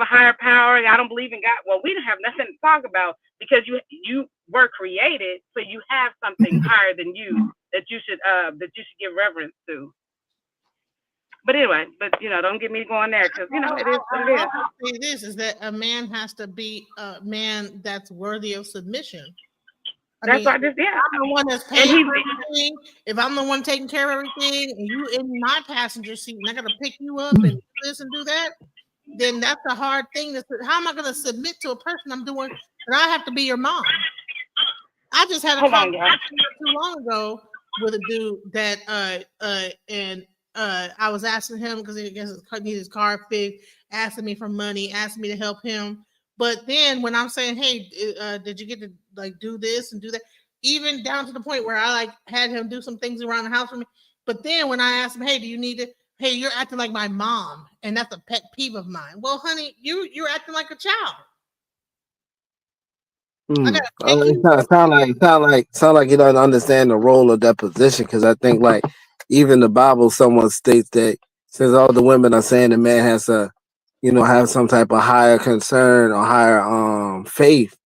higher power, and I don't believe in God," well, we don't have nothing to talk about, because you were created, so you have something higher than you that you should give reverence to. But anyway, don't get me going there, because it is what it is. Say this is that a man has to be a man that's worthy of submission. That's why this, yeah. I'm the one that's paying for everything. If I'm the one taking care of everything, and you in my passenger seat, and I got to pick you up and do this and do that, then that's a hard thing. How am I going to submit to a person I'm doing? And I have to be your mom. I just had a conversation not too long ago with a dude that I was asking him because he needs his car fixed, asking me for money, asking me to help him. But then when I'm saying, "Hey, did you get to do this and do that?" Even down to the point where I had him do some things around the house for me. But then when I asked him, "Hey, do you need it?" "Hey, you're acting like my mom, and that's a pet peeve of mine." Well, honey, you're acting like a child. It sound like you don't understand the role of that position, because I think even the Bible somewhat states that, since all the women are saying the man has to, have some type of higher concern or higher faith,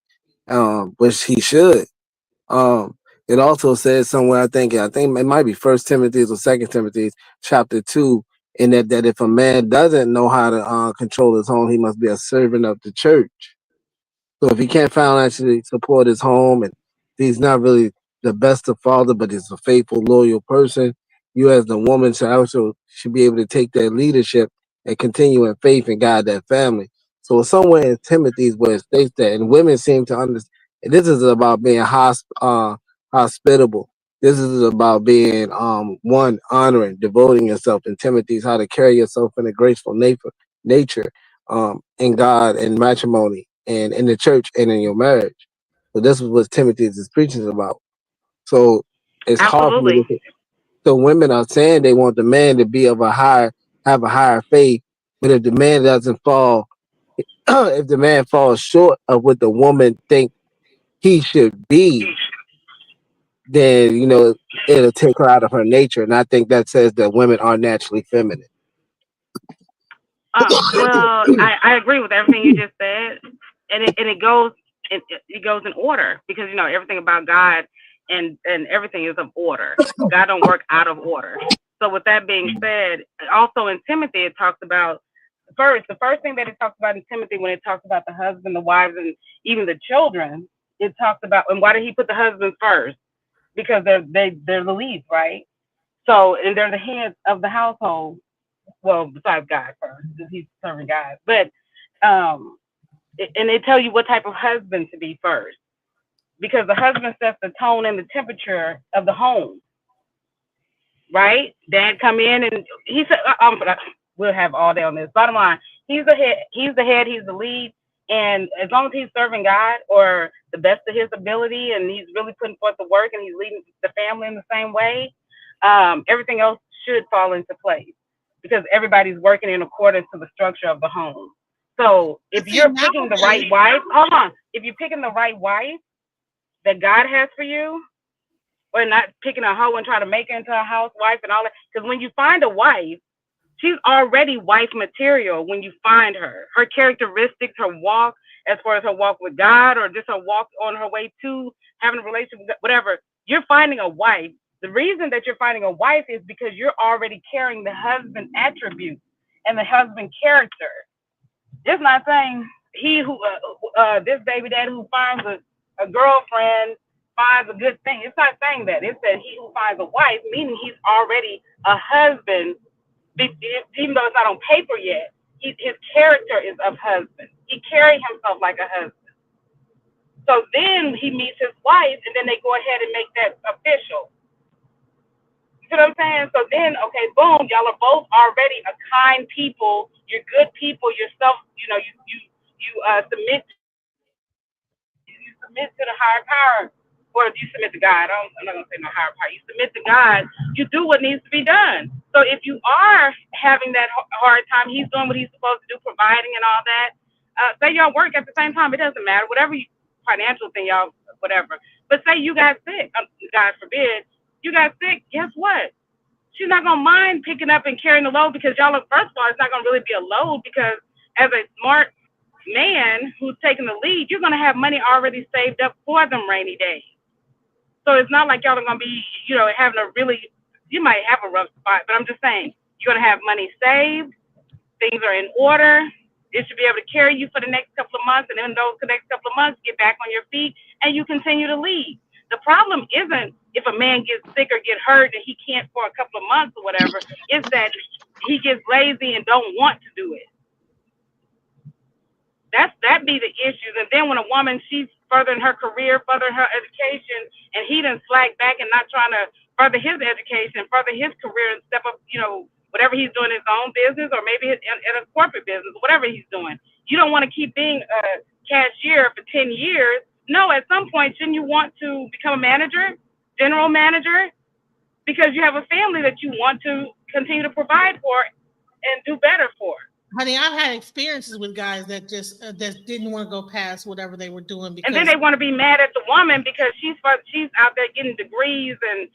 which he should. It also says somewhere, I think it might be First Timothy or Second Timothy chapter 2, in that if a man doesn't know how to control his home, he must be a servant of the church. So if he can't financially support his home, and he's not really the best of father, but he's a faithful, loyal person, you as the woman should be able to take that leadership and continue in faith and guide that family. So somewhere in Timothy's where it states that, and women seem to understand. And this is about being hospitable. This is about being one, honoring, devoting yourself. In Timothy's, how to carry yourself in a graceful nature, in God and matrimony, and in the church and in your marriage. So this is what Timothy is preaching about. So it's hard for me to. So women are saying they want the man to be have a higher faith, but if the man doesn't fall, if the man falls short of what the woman think he should be, then it'll take her out of her nature. And I think that says that women are naturally feminine. Well, I agree with everything you just said, and it goes in order, because everything about God and everything is of order. God don't work out of order. So with that being said, also in Timothy it talks about the first thing that it talks about in Timothy, when it talks about the husband, the wives, and even the children, it talks about, and why did he put the husbands first? Because they're the leads, right? So, and they're the heads of the household. Well, besides God first, because he's serving God. But and they tell you what type of husband to be first, because the husband sets the tone and the temperature of the home, right? Dad come in and he said, we'll have all day on this. Bottom line, he's the head, he's the lead, and as long as he's serving God or the best of his ability, and he's really putting forth the work, and he's leading the family in the same way, everything else should fall into place. because everybody's working in accordance to the structure of the home. So if See, you're picking the right nowadays, wife, hold on. If you're picking the right wife that God has for you, or not picking a hoe and trying to make her into a housewife and all that, because when you find a wife, she's already wife material when you find her. Her characteristics, her walk, as far as her walk with God, or just her walk on her way to having a relationship, whatever. You're finding a wife. The reason that you're finding a wife is because you're already carrying the husband attributes and the husband character. It's not saying he who this baby daddy who finds a girlfriend finds a good thing. It's not saying that. It says he who finds a wife, meaning he's already a husband, even though it's not on paper yet. His character is of husband. He carries himself like a husband. So then he meets his wife, and then they go ahead and make that official. You see what I'm saying? So then, okay, boom, y'all are both already a kind people. You're good people. Yourself, you submit to the higher power, or if you submit to God. I'm not gonna say no higher power. You submit to God. You do what needs to be done. So if you are having that hard time, he's doing what he's supposed to do, providing and all that. Say y'all work at the same time. It doesn't matter. Whatever financial thing y'all, whatever. But say you got sick. God forbid, you got sick. Guess what? She's not gonna mind picking up and carrying the load, because y'all, first of all, it's not gonna really be a load, because as a smart man who's taking the lead, you're gonna have money already saved up for them rainy days. So it's not like y'all are gonna be, having a really, you might have a rough spot, but I'm just saying, you're gonna have money saved, things are in order. It should be able to carry you for the next couple of months, and in those next couple of months, get back on your feet and you continue to lead. The problem isn't if a man gets sick or get hurt and he can't for a couple of months or whatever. It's that he gets lazy and don't want to do it. That be the issues. And then when a woman, she's furthering her career, furthering her education, and he done slack back and not trying to further his education, further his career, and step up, whatever he's doing in his own business, or maybe in a corporate business, whatever he's doing. You don't want to keep being a cashier for 10 years. No, at some point, shouldn't you want to become a manager, general manager? Because you have a family that you want to continue to provide for and do better for. Honey, I've had experiences with guys that just that didn't want to go past whatever they were doing, because And then they want to be mad at the woman because she's out there getting degrees and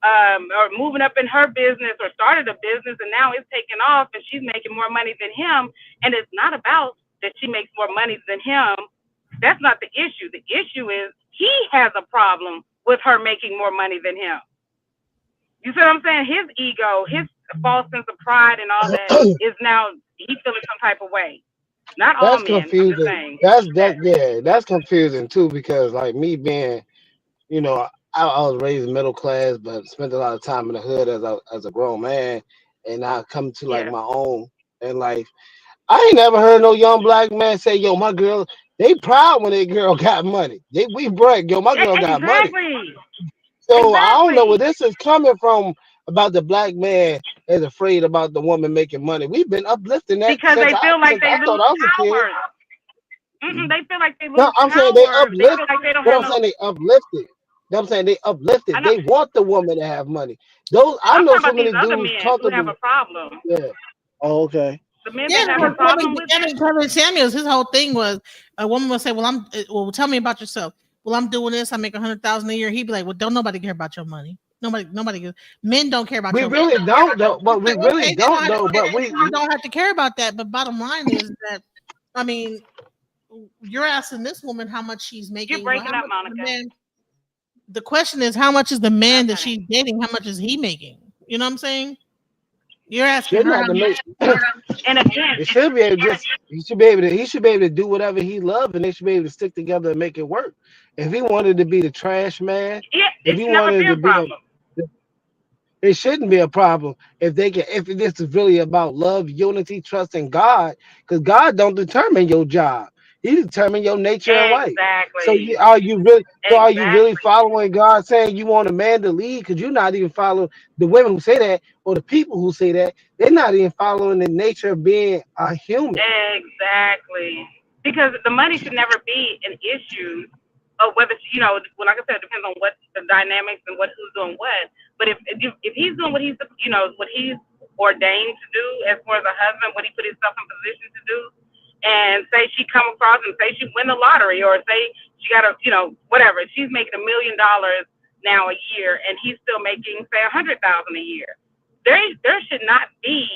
or moving up in her business, or started a business, and now it's taking off and she's making more money than him. And it's not about that she makes more money than him. That's not the issue. The issue is he has a problem with her making more money than him. You see what I'm saying? His ego, his false sense of pride and all that is now he feeling some type of way. Not all That's men. I'm just confusing. saying. That's confusing too, because like me being, I was raised middle class, but spent a lot of time in the hood as a grown man, and I come to like Yeah. my own in life. I ain't never heard no young black man say, "Yo, my girl, they proud when their girl got money. We brag, yo, my girl got money." Exactly. So I don't know where Exactly. this is coming from about the black man is afraid about the woman making money. We've been uplifting that Because since they feel like I they thought lose I was a kid. power. They feel like they No, lose I'm saying they power. They feel uplifted. like they don't But have I'm no. saying they uplifted. I'm saying they I uplifted. know. They want the woman to have money. Those I I'm know talking so about these many other dudes men who have comfortable. a problem. Yeah. Oh, okay. The men yeah, that have a because problem with it. Kevin Samuels, his whole thing was a woman would say, well, tell me about yourself. Well, I'm doing this. I make 100,000 a year. He'd be like, well, don't nobody care about your money. Nobody. Men don't care about We your money. really don't though. But we really Okay, they don't don't have, though. okay, But we you don't have to care about that. But bottom line is that, I mean, you're asking this woman how much she's You're making. Well, breaking how up, much is the Monica. man? The question is, how much is the man that Okay. she's dating? How much is he making? You know what I'm saying? You're asking shouldn't her have how to much. make. And again, It should be able to just. He should be able to do whatever he loves, and they should be able to stick together and make it work. If he wanted to be the trash man, yeah, if it he should never be wanted a to be problem. it shouldn't be a problem if they can. If this is really about love, unity, trust in God, because God don't determine your job; He determines your nature in life. So Exactly. are you really? So are you really Exactly. following God saying you want a man to lead? Because you're not even following the women who say that, or the people who say that. They're not even following the nature of being a human. Exactly. Because the money should never be an issue of whether, well, like I said, it depends on what the dynamics and who's doing what. But if he's doing what he's, what he's ordained to do as far as a husband, what he put himself in position to do. And say she come across and say she win the lottery, or say she got a, whatever. She's making $1 million now a year, and he's still making, say, $100,000 a year. There should not be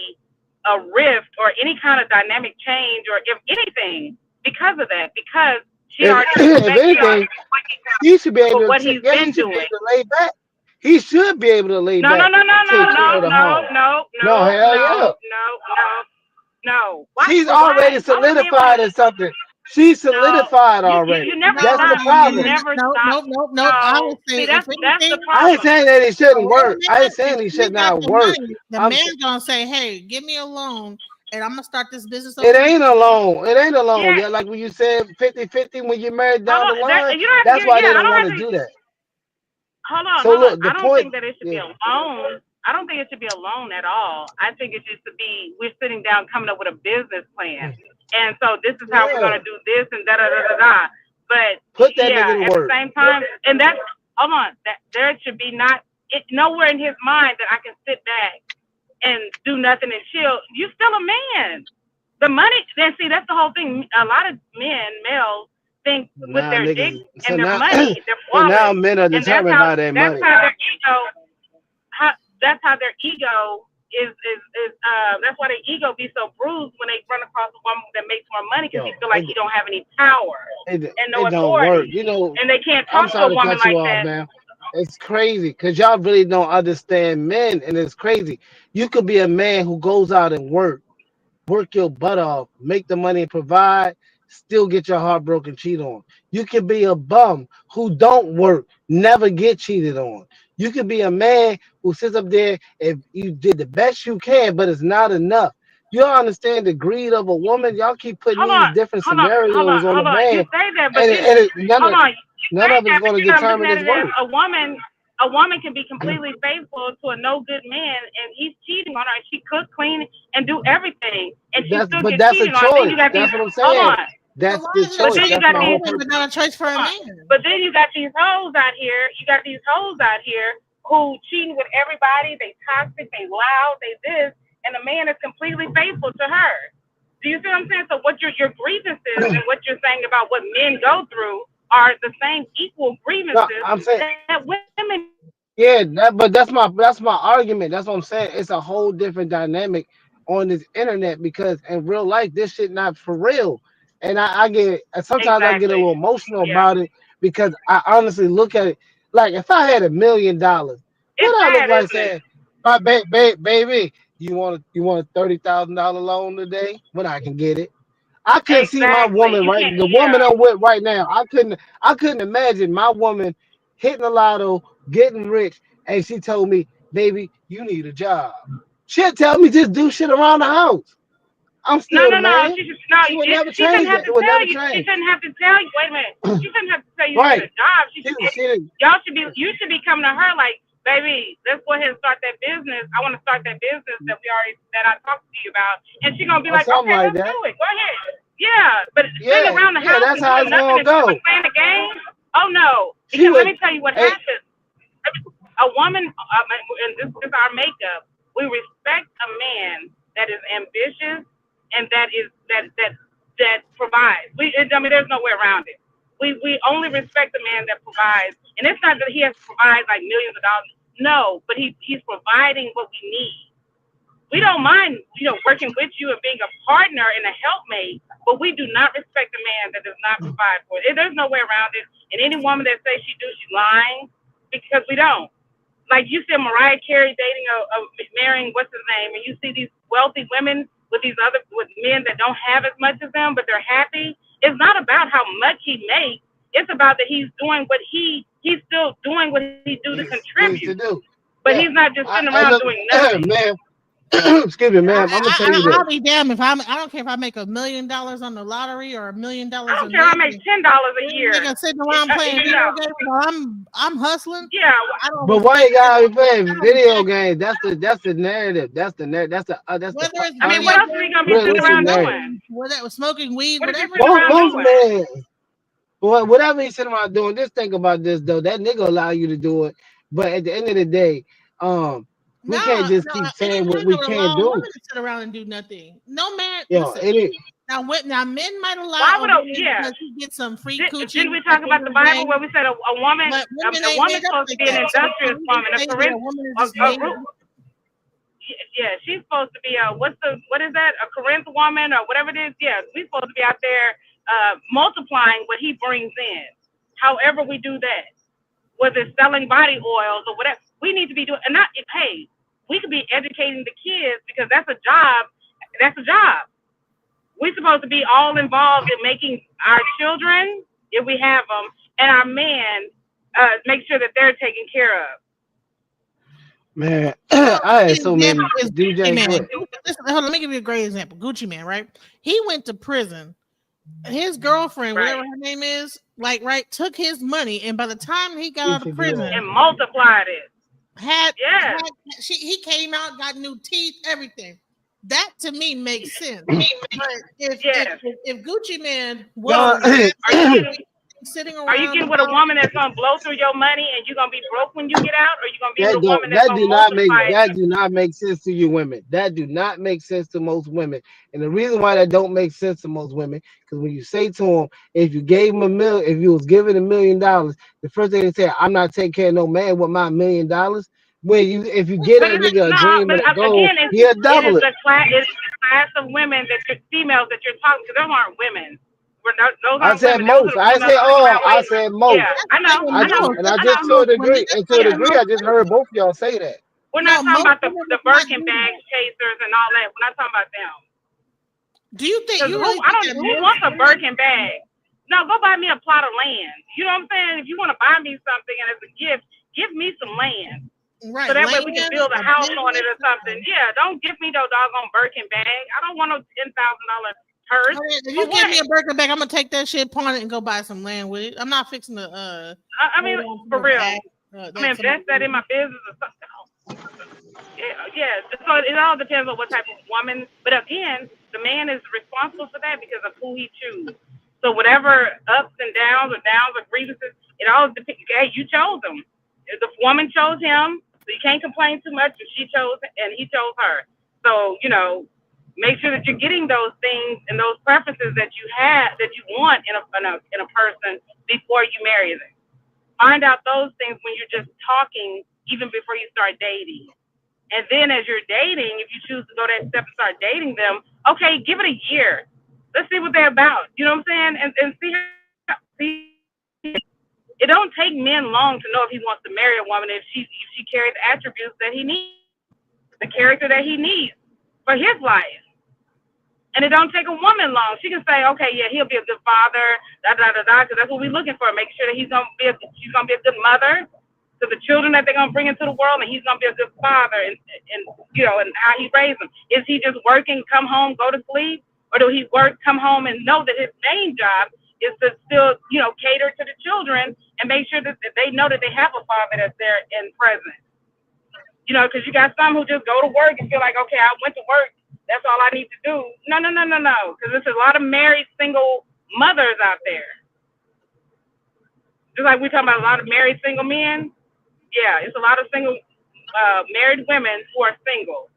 a rift or any kind of dynamic change, or if anything, because of that. Because she already if anything, he should be able to. what he's Yeah, been he should doing. be able to lay back. He should be able to lay No, back. no, no, no, and take care of the home. no, hell yeah. no. She's already solidified in something. She's solidified already. You never That's the stop. problem. You never stop. Nope. I would say See, that's if the anything, problem. I ain't saying that it shouldn't work. I ain't if saying he she should got not the work. money, the I'm man's gonna say, "Hey, give me a loan, and I'm gonna start this business." It ain't alone. It ain't alone. Yeah. Yeah, like when you said 50-50 when you're married down the You don't line. have to That's give, why they I don't don't want have to to do that. hold So on. look, the I don't point. think that it should be Yeah. a loan. I don't think it should be a loan at all. I think it should be, we're sitting down coming up with a business plan. And so this is how we're Yeah. gonna do this and da da da da da. But Put that nigga to at work. the same time, and that's hold on, that there should be nowhere in his mind that I can sit back and do nothing and chill. You're still a man. The money, then see, that's the whole thing. A lot of males think with Now their niggas. dick So and their now, money, their so wallet, now men are and determined by their money. that's how their ego. That's how their ego is. That's why their ego be so bruised when they run across a woman that makes more money, because he feel like he don't have any power and no It don't authority, work. and they can't I'm talk to a sorry to woman cut you like off, that. man. It's crazy because y'all really don't understand men, and it's crazy. You could be a man who goes out and work your butt off, make the money and provide, still get your heart broken, cheat on. You can be a bum who don't work, never get cheated on. You could be a man who sits up there if you did the best you can, but it's not enough. You don't understand the greed of a woman. Y'all keep putting these different scenarios on the man, You say that, but none of it's going to determine his worth. A woman can be completely faithful to a no good man, and he's cheating on her. And she cook, clean, and do everything, and she still But gets that's a cheated on. choice. That's what I'm saying. That's the choice. Then you That's got my whole these. purpose. not a choice for a man. But then you got these hoes out here. You got these hoes out here who cheating with everybody. They toxic. They loud. They this, and the man is completely faithful to her. Do you see what I'm saying? So what your grievances and what you're saying about what men go through are the same equal grievances No, I'm saying, that women. yeah, but that's my argument. That's what I'm saying. It's a whole different dynamic on this internet because in real life this shit not for real. And I get sometimes I get a little emotional about it because I honestly look at it like if I had $1 million, what I look like saying, my baby, you want a $30,000 loan today when I can get it. I couldn't see my woman the woman I'm with right now. I couldn't imagine my woman hitting the lotto, getting rich, and she told me, baby, you need a job. She'll tell me just do shit around the house. I'm still the man. She would never change that. It would never change. She shouldn't have to tell you. Wait a minute. She shouldn't have to tell you Right. to get a job. You should be coming to her like, baby, let's go ahead and start that business. I want to start that business that I talked to you about. And she's gonna be like, okay, like let's that. do it. Go ahead. Yeah, but sitting around the house that's and how doing it's gonna nothing go. and playing a game. Oh no. Because let me tell you what happens. A woman, and this is our makeup. We respect a man that is ambitious and that provides. There's no way around it. We only respect a man that provides, and it's not that he has to provide like millions of dollars. No, but he's providing what we need. We don't mind, working with you and being a partner and a helpmate, but we do not respect a man that does not provide for it. There's no way around it. And any woman that says she do, she's lying, because we don't. Like you said, Mariah Carey dating marrying what's his name, and you see these wealthy women with men that don't have as much as them, but they're happy. It's not about how much he makes. It's about that he's doing what he's still doing what he do to contribute. But he's not just sitting around doing nothing. Man. Excuse me, ma'am. I'm gonna tell you this. I'll be damned if I don't care if I make $1 million on the lottery or $1 million. I don't care. I make $10 a year. Nigga sitting around playing video games while I'm hustling. Yeah, but why you gotta be playing video games? That's the narrative. That's the narrative. What else are we gonna be sitting around doing? Whether smoking weed, whatever. Whatever he's sitting around doing, just think about this though. That nigga allow you to do it, but at the end of the day, We No, can't just no, keep it saying ain't what got we no can't allowing do. women to sit around and do nothing. No man, Yo, listen. it is. Now, men might Why allow a would woman yeah? because she gets some free coochie Didn't we at talk the about end the of the day, Bible where we said a woman but women a ain't woman's made up supposed to like be an that. So industrious when woman, they say that a woman is just made up, yeah, she's supposed to be what is that? A Corinth woman or whatever it is? Yeah, we're supposed to be out there multiplying what he brings in. However we do that, whether it's selling body oils or whatever, we need to be doing. And not hey, we could be educating the kids because that's a job. That's a job. We're supposed to be all involved in making our children, if we have them, and our men make sure that they're taken care of. Man, well, I had the so example many is Gucci DJ. Man. What? Listen, hold on, let me give you a great example. Gucci Man, right? He went to prison. His girlfriend, whatever her name is, took his money, and by the time he got out of prison, and multiplied it. He came out, got new teeth, everything. That to me makes sense. But if Gucci Man was sitting around, are you getting with a woman that's gonna blow through your money and you're gonna be broke when you get out, or you gonna be with a woman that's gonna multiply? That do not make sense to you women. That do not make sense to most women. And the reason why that don't make sense to most women, because when you say to them, if you gave him if you was given $1 million, the first thing they say, I'm not taking care of no man with my $1 million. If you get a nigga a dream and a goal, again, he'll double it. It's the class of women females that you're talking to. Those aren't women. I said most. I said most. Yeah, I know. And I just to a degree. And to a degree, I just heard both of y'all say that. We're not talking about the Birkin bag chasers and all that. We're not talking about them. Do you think who wants a Birkin bag? No, go buy me a plot of land. You know what I'm saying? If you want to buy me something and as a gift, give me some land. Right. So that way we can build a house on it or something. Yeah, don't give me no doggone Birkin bag. I don't want no $10,000 purse. If you give me a Birkin bag, I'm gonna take that shit, pawn it, and go buy some land with it. I'm not fixing to I mean, for real. Invest that in my business or something. Yeah. So it all depends on what type of woman. But again, the man is responsible for that because of who he chooses. So whatever ups and downs or grievances, it all depends. Hey, you chose him. If the woman chose him, so you can't complain too much. If she chose and he chose her. So make sure that you're getting those things and those preferences that you want in a person before you marry them. Find out those things when you're just talking, even before you start dating. And then as you're dating, if you choose to go that step and start dating them, okay, give it a year. Let's see what they're about. You know what I'm saying? And see. It don't take men long to know if he wants to marry a woman if she carries attributes that he needs, the character that he needs for his life. And it don't take a woman long. She can say, okay, yeah, he'll be a good father, because that's what we're looking for. Make sure that she's gonna be a good mother to the children that they're gonna bring into the world, and he's gonna be a good father, and how he raised them. Is he just working, come home, go to sleep, or do he work, come home, and know that his main job is to still cater to the children and make sure that they know that they have a father that's there and present. Because you got some who just go to work and feel like, okay, I went to work. That's all I need to do. No. Because there's a lot of married single mothers out there. Just like we're talking about a lot of married single men. Yeah, it's a lot of single married women who are single.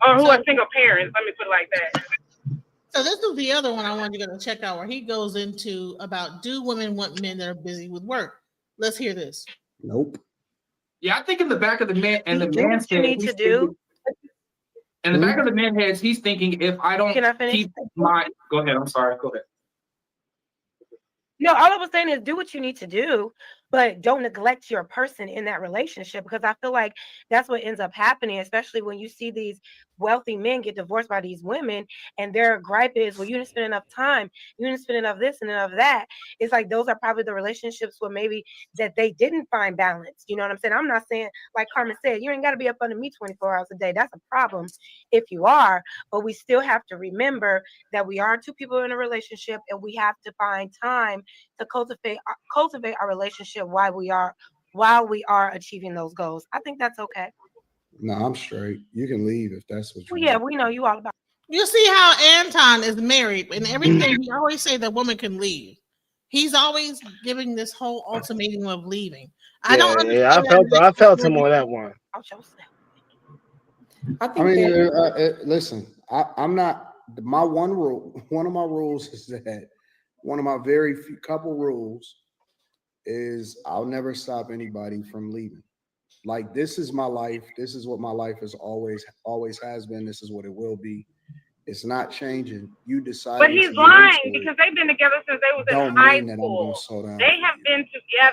Or who are single parents. Let me put it like that. So this is the other one I wanted you to check out where he goes into about, do women want men that are busy with work? Let's hear this. Nope. Yeah, I think in the back of the man and the man's head, need to do. In the back of the man's head, he's thinking, if I don't keep my, go ahead. I'm sorry. Go ahead. No, all I was saying is do what you need to do, but don't neglect your person in that relationship, because I feel like that's what ends up happening, especially when you see these wealthy men get divorced by these women and their gripe is, well, you didn't spend enough time, you didn't spend enough this and enough that. It's like those are probably the relationships where maybe that they didn't find balance. You know what I'm saying? I'm not saying, like Carmen said, you ain't got to be up under me 24 hours a day. That's a problem if you are, but we still have to remember that we are two people in a relationship and we have to find time to cultivate our relationship while we are achieving those goals. I think that's okay. No, I'm straight. You can leave if that's what you want. Yeah, we know you all about. You see how Anton is married and everything. He always say the woman can leave. He's always giving this whole ultimatum of leaving. I don't understand. I felt him on that one. I I think mean, that listen, I'm not. My one rule, one of my rules is that one of my very few couple rules is I'll never stop anybody from leaving. Like this is my life. This is what my life is always has been. This is what it will be. It's not changing. You But deciding to he's get into lying it because they've been together since they was in don't high mean that I'm gonna school. slow down They for have you. been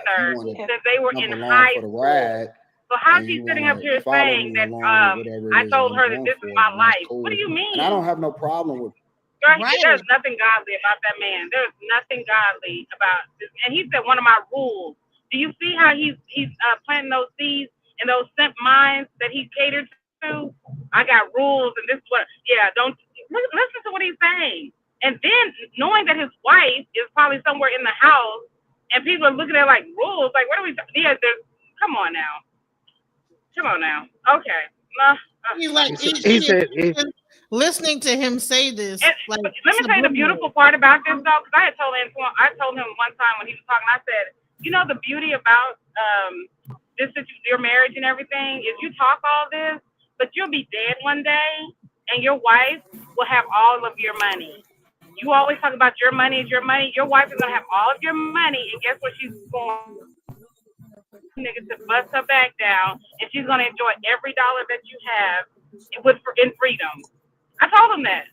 If you together want to since they were jump in along high for the school. ride So how's and he you sitting want up to here follow saying me that along with whatever it I is that told I'm her that going this is for, my then that's life? What do cool. you And I mean? don't have no problem with Girl, Right. there's nothing godly about that man. There's nothing godly about this. And he said one of my rules. Do you see how he's planting those seeds in those simp minds that he catered to? I got rules, and this is what. Yeah, don't listen to what he's saying. And then knowing that his wife is probably somewhere in the house, and people are looking at it like rules. Like, what are we? Yeah, come on now. Come on now. Okay. No. He's like, he said, she He didn't said, listening to him say this, And, like but let me tell you the beautiful subliminal. part about this though, because I told him one time when he was talking, I said, you know, the beauty about this your marriage and everything is you talk all this, but you'll be dead one day, and your wife will have all of your money. You always talk about your money is your money. Your wife is gonna have all of your money, and guess what she's going nigga to bust her back down, and she's gonna enjoy every dollar that you have in freedom. I told him that.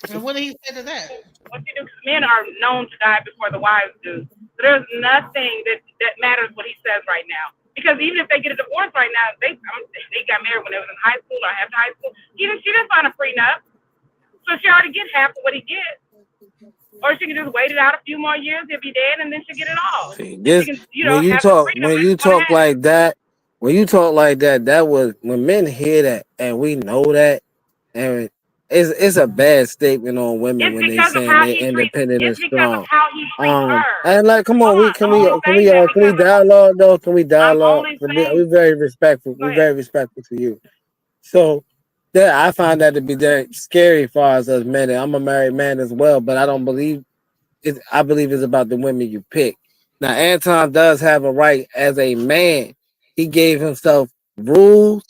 And what did he say to that? What you do? 'Cause men are known to die before the wives do. So there's nothing that matters what he says right now. Because even if they get a divorce right now, they got married when they was in high school or after high school. She didn't sign a prenup, so she already get half of what he gets. Or she can just wait it out a few more years, he'll be dead, and then she'll get it all. see, And she this can, have the freedom when that she you want to talk have. like that, that was when men hear that, and we know that, and it's a bad statement on women It's when they because of saying how they're he treats. independent and It's because of strong. how he treats her. And like, come on, Hold on, I'm only saying that can we because of. dialogue though? Can we I'm dialogue? only We saying. very respectful. Go We ahead. very respectful to you. So yeah, I find that to be very scary as far as us men. And I'm a married man as well, but I don't believe it. I believe it's about the women you pick. Now, Anton does have a right as a man. He gave himself rules,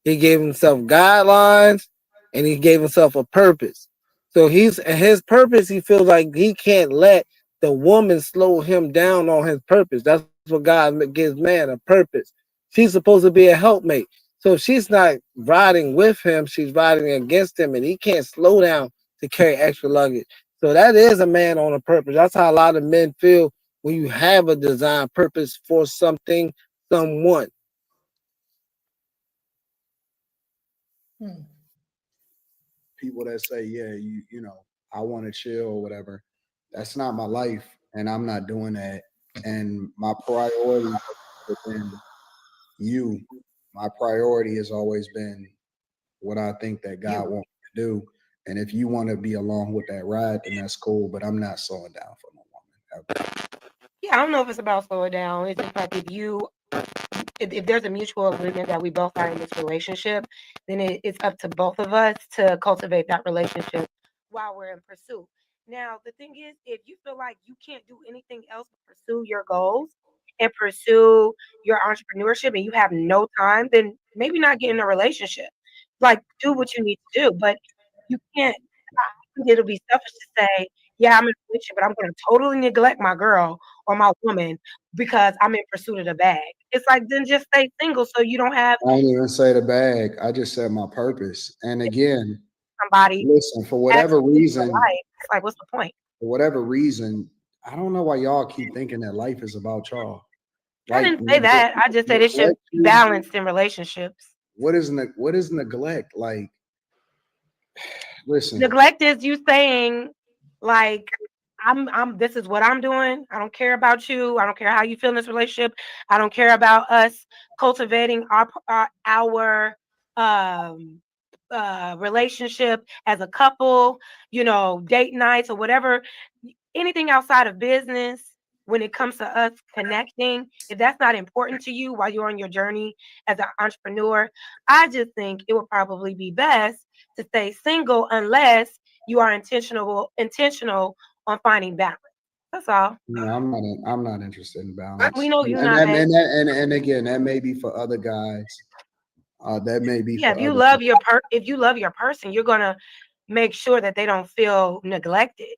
he gave himself guidelines, and he gave himself a purpose. So his purpose. He feels like he can't let the woman slow him down on his purpose. That's what God gives man, a purpose. She's supposed to be a helpmate. So if she's not riding with him, she's riding against him, and he can't slow down to carry extra luggage. So that is a man on a purpose. That's how a lot of men feel when you have a design purpose for something, someone. Hmm. people that say, yeah, I want to chill or whatever. That's not my life, and I'm not doing that. And my priority has been you. My priority has always been what I think that God wants me to do. And if you want to be along with that ride, then that's cool. But I'm not slowing down for no woman ever. Yeah, I don't know if it's about slowing down. It's just like if there's a mutual agreement that we both are in this relationship, then it's up to both of us to cultivate that relationship while we're in pursuit. Now, the thing is, if you feel like you can't do anything else but pursue your goals and pursue your entrepreneurship and you have no time, then maybe not get in a relationship. Like, do what you need to do, but you can't. I think it'll be selfish to say, yeah, I'm in a relationship, but I'm going to totally neglect my girl or my woman because I'm in pursuit of the bag. It's like, then just stay single so you don't have I didn't even say the bag. I just said my purpose. And again, somebody listen, for ask whatever you into your reason, life. It's like, what's the point? I don't know why y'all keep thinking that life is about y'all. I Like didn't say that. I just said it should neglect be you. balanced in relationships. What is neglect? Like, listen, Neglect is you saying, like, I'm this is what I'm doing. I don't care about you. I don't care how you feel in this relationship. I don't care about us cultivating our um relationship as a couple, date nights or whatever, anything outside of business when it comes to us connecting, if that's not important to you while you're on your journey as an entrepreneur, I just think it would probably be best to stay single unless you are intentional on finding balance. That's all. no, I'm not interested in I, balance. We know you're And not, that, babe. and that, and again, that may be for other guys. That may be Yeah, for if you other love people. if you love your person, you're gonna make sure that they don't feel neglected.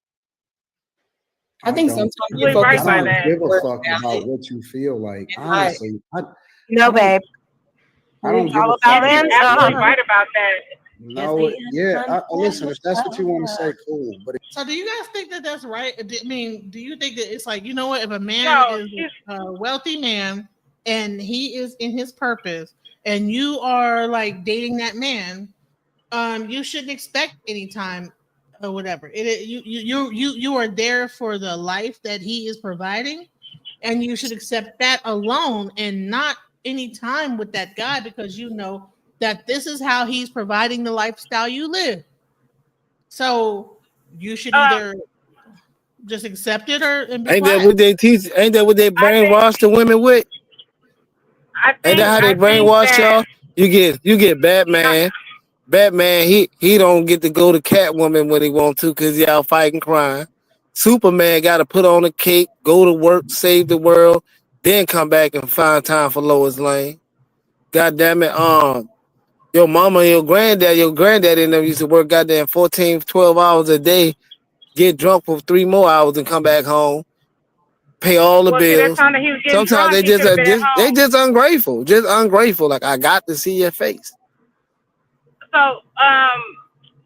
I think don't. sometimes you Absolutely focus I right by on don't that. give a work fuck about balance what you feel like. and not Honestly, No, I don't. babe. I don't It's give all a about fuck And about you're what absolutely you. right about that. No, yeah. Listen, if that's what you want to say, cool. But So do you guys think that that's right? I mean, do you think that it's like, you know what, if a man No, is she's a wealthy man and he is in his purpose and you are like dating that man, you shouldn't expect any time or whatever. You are there for the life that he is providing, and you should accept that alone and not any time with that guy because you know that this is how he's providing the lifestyle you live. So you should um either just accept it or and be Ain't that quiet. what they teach? Ain't that what they I think brainwash the women with? I Ain't think that how I they think brainwash that y'all? You get Batman. Batman, he don't get to go to Catwoman when he want to because he out fighting crime. Superman got to put on a cape, go to work, save the world, then come back and find time for Lois Lane. God damn it. Your mama and your granddad and them used to work goddamn 14, 12 hours a day, get drunk for 3 more hours and come back home, pay all the well see that bills. time that he was getting Sometimes drunk, they he should have been at they home. just ungrateful, just ungrateful. Like I got to see your face. So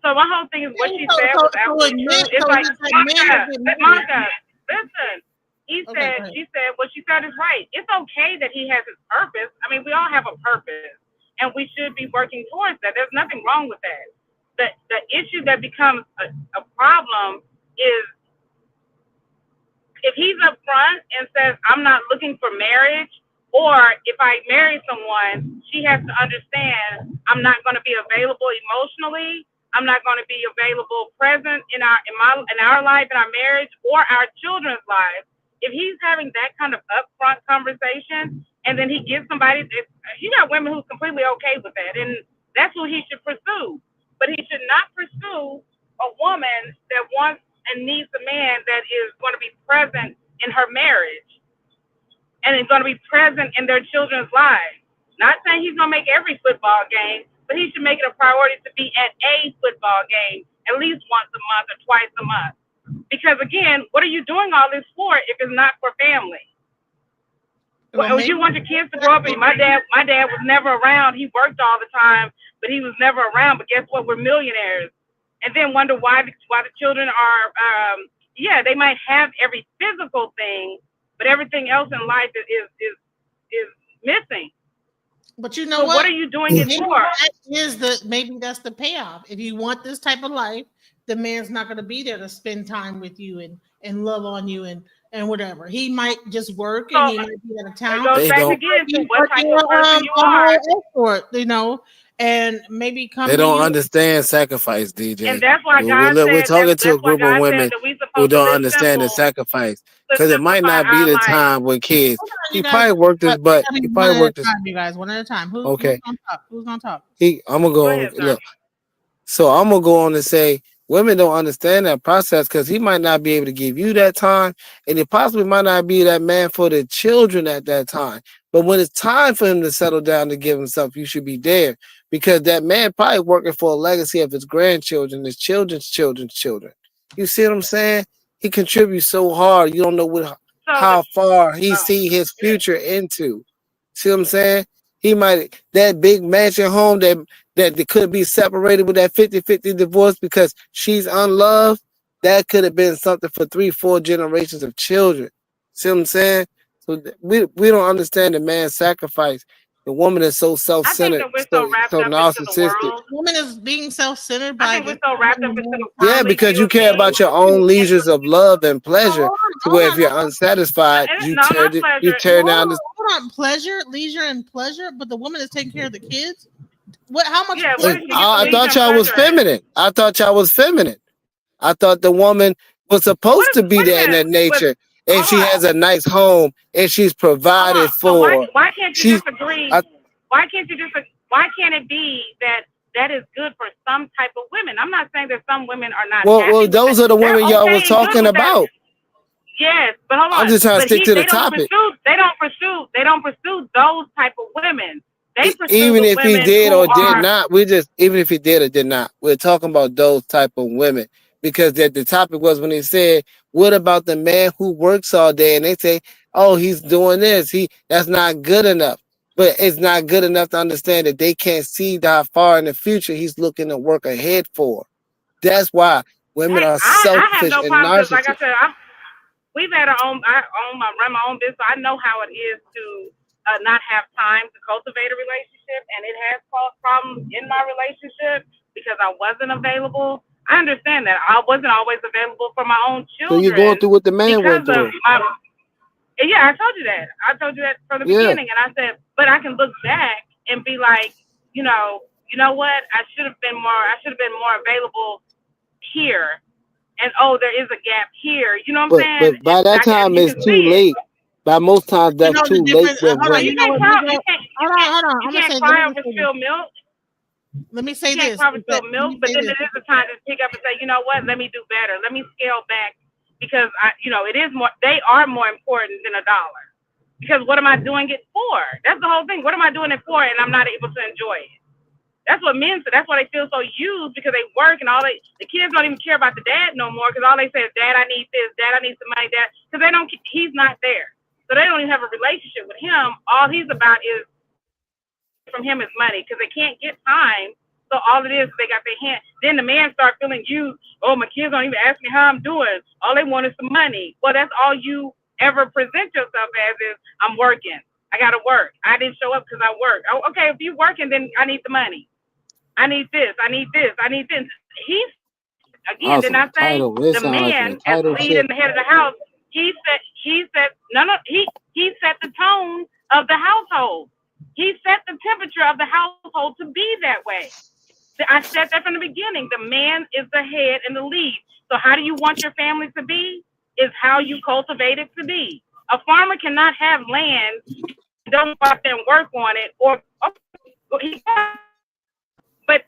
so my whole thing is what she So, said so, was so, it absolutely true. meant, It's so like it's like men that get married. Monica, listen. Okay, go ahead. She said what she said is right. It's okay that he has his purpose. I mean, we all have a purpose and we should be working towards that. There's nothing wrong with that. The issue that becomes a problem is if he's upfront and says, I'm not looking for marriage, or if I marry someone, she has to understand I'm not going to be available emotionally. I'm not going to be available present in our life, in our marriage, or our children's lives. If he's having that kind of upfront conversation, and then he gets somebody that you got women who's completely okay with that, and that's who he should pursue. But he should not pursue a woman that wants and needs a man that is going to be present in her marriage and is going to be present in their children's lives. Not saying he's going to make every football game, but he should make it a priority to be at a football game at least once a month or twice a month. Because again, what are you doing all this for if it's not for family? Well, you want your kids to grow up. And my dad was never around. He worked all the time, but he was never around. But guess what? We're millionaires. And then wonder why the children are, they might have every physical thing, but everything else in life is missing. But you know so what? what are you doing it for? Maybe that's the payoff. If you want this type of life, the man's not going to be there to spend time with you and love on you and whatever. He might just work and he might be out of town. It goes back again to what type of person you are. Escort, and maybe come They to don't you. understand sacrifice, DJ. And that's why God We're said talking to a that's why group of God said women that we who supposed to don't live understand the simple sacrifice to because it might simplify not be our the life. time with kids. Hold on, He you guys. probably worked his butt. I mean, He one probably at a worked his. time, you guys. One at a time. Who's Okay. gonna talk? Who's gonna talk? I'm gonna Go go. ahead, sir. Look. So I'm gonna go on and say women don't understand that process because he might not be able to give you that time, and he possibly might not be that man for the children at that time. But when it's time for him to settle down to give himself, you should be there because that man probably working for a legacy of his grandchildren, his children's children's children. You see what I'm saying? He contributes so hard. You don't know how far he see his future into. See what I'm saying? He might that big mansion home that they could be separated with that 50-50 divorce because she's unloved, that could have been something for 3-4 generations of children. See what I'm saying? So we don't understand the man's sacrifice. The woman is so I think self-centered, that we're so wrapped so up into the narcissistic. world. Woman is being self-centered I by think we're so wrapped up into the Yeah, worldly because view you of care things. about your own leisures of love and pleasure. To where if you're unsatisfied, No, you not tear pleasure. down the. Hold on, pleasure, leisure, and pleasure. But the woman is taking care of the kids. What? How much? Yeah, where did you get the I leisure thought and y'all was pleasure at? feminine. I thought y'all was feminine. I thought the woman was supposed to be Wait a there in that minute. nature, and Hold she on. has a nice home, and she's Hold provided on. So for. why can't you She's, disagree? I, Why can't it be that is good for some type of women? I'm not saying that some women are not happy well, with those that. are the They're women y'all okay was and good talking with that. about. Yes, but hold I'm on. just trying to But stick to the they don't topic. pursue those type of women. They pursue even the if he women did who or did are. not, even if he did or did not, we're talking about those type of women because the topic was when he said, "What about the man who works all day?" And they say, "Oh, he's doing this. That's not good enough." But it's not good enough to understand that they can't see how far in the future he's looking to work ahead for. That's why women Hey, are I have selfish no and problem because, like I narcissists. said, we've had run my own business. I know how it is to not have time to cultivate a relationship, and it has caused problems in my relationship because I wasn't available. I understand that I wasn't always available for my own So you're going children through what the man because went of through. my. Yeah, I told you that. I told you that from the Yeah. beginning, and I said, but I can look back and be like, you know what? I should have been more available here, and oh, there is a gap here. You know what I'm saying? But by that And time you it's can too see it. late. By most times You that's know the too late difference. with Hold on. Well, You you women. know can't what? Let cry. me go. Hold on. Hold on. You I'm gonna can't say. cry over spilled milk. Let me You say can't this. cry over Is that, spilled let milk. me But say then this. it is a time to pick up and say, you know what? Let me do better. Let me scale back because it is more. They are more important than a dollar. Because what am I doing it for? That's the whole thing. What am I doing it for? And I'm not able to enjoy it. That's what men say. That's why they feel so used because they work and the kids don't even care about the dad no more because all they say is, Dad, I need this. Dad, I need some money. Dad, because he's not there. So they don't even have a relationship with him. All he's about is from him is money because they can't get time. So all it is they got their hand. Then the man start feeling used. Oh, my kids don't even ask me how I'm doing. All they want is some money. Well, that's all you ever present yourself as is I'm working. I got to work. I didn't show up because I work. Oh, okay, if you working, then I need the money. I need this. I need this. I need this. He's again. Did Awesome I say title. It the sounds like an man as the lead entitled and the head of the house? He said he set the tone of the household. He set the temperature of the household to be that way. I said that from the beginning. The man is the head and the lead. So how do you want your family to be? Is how you cultivate it to be. A farmer cannot have land, don't go out there and work on it, but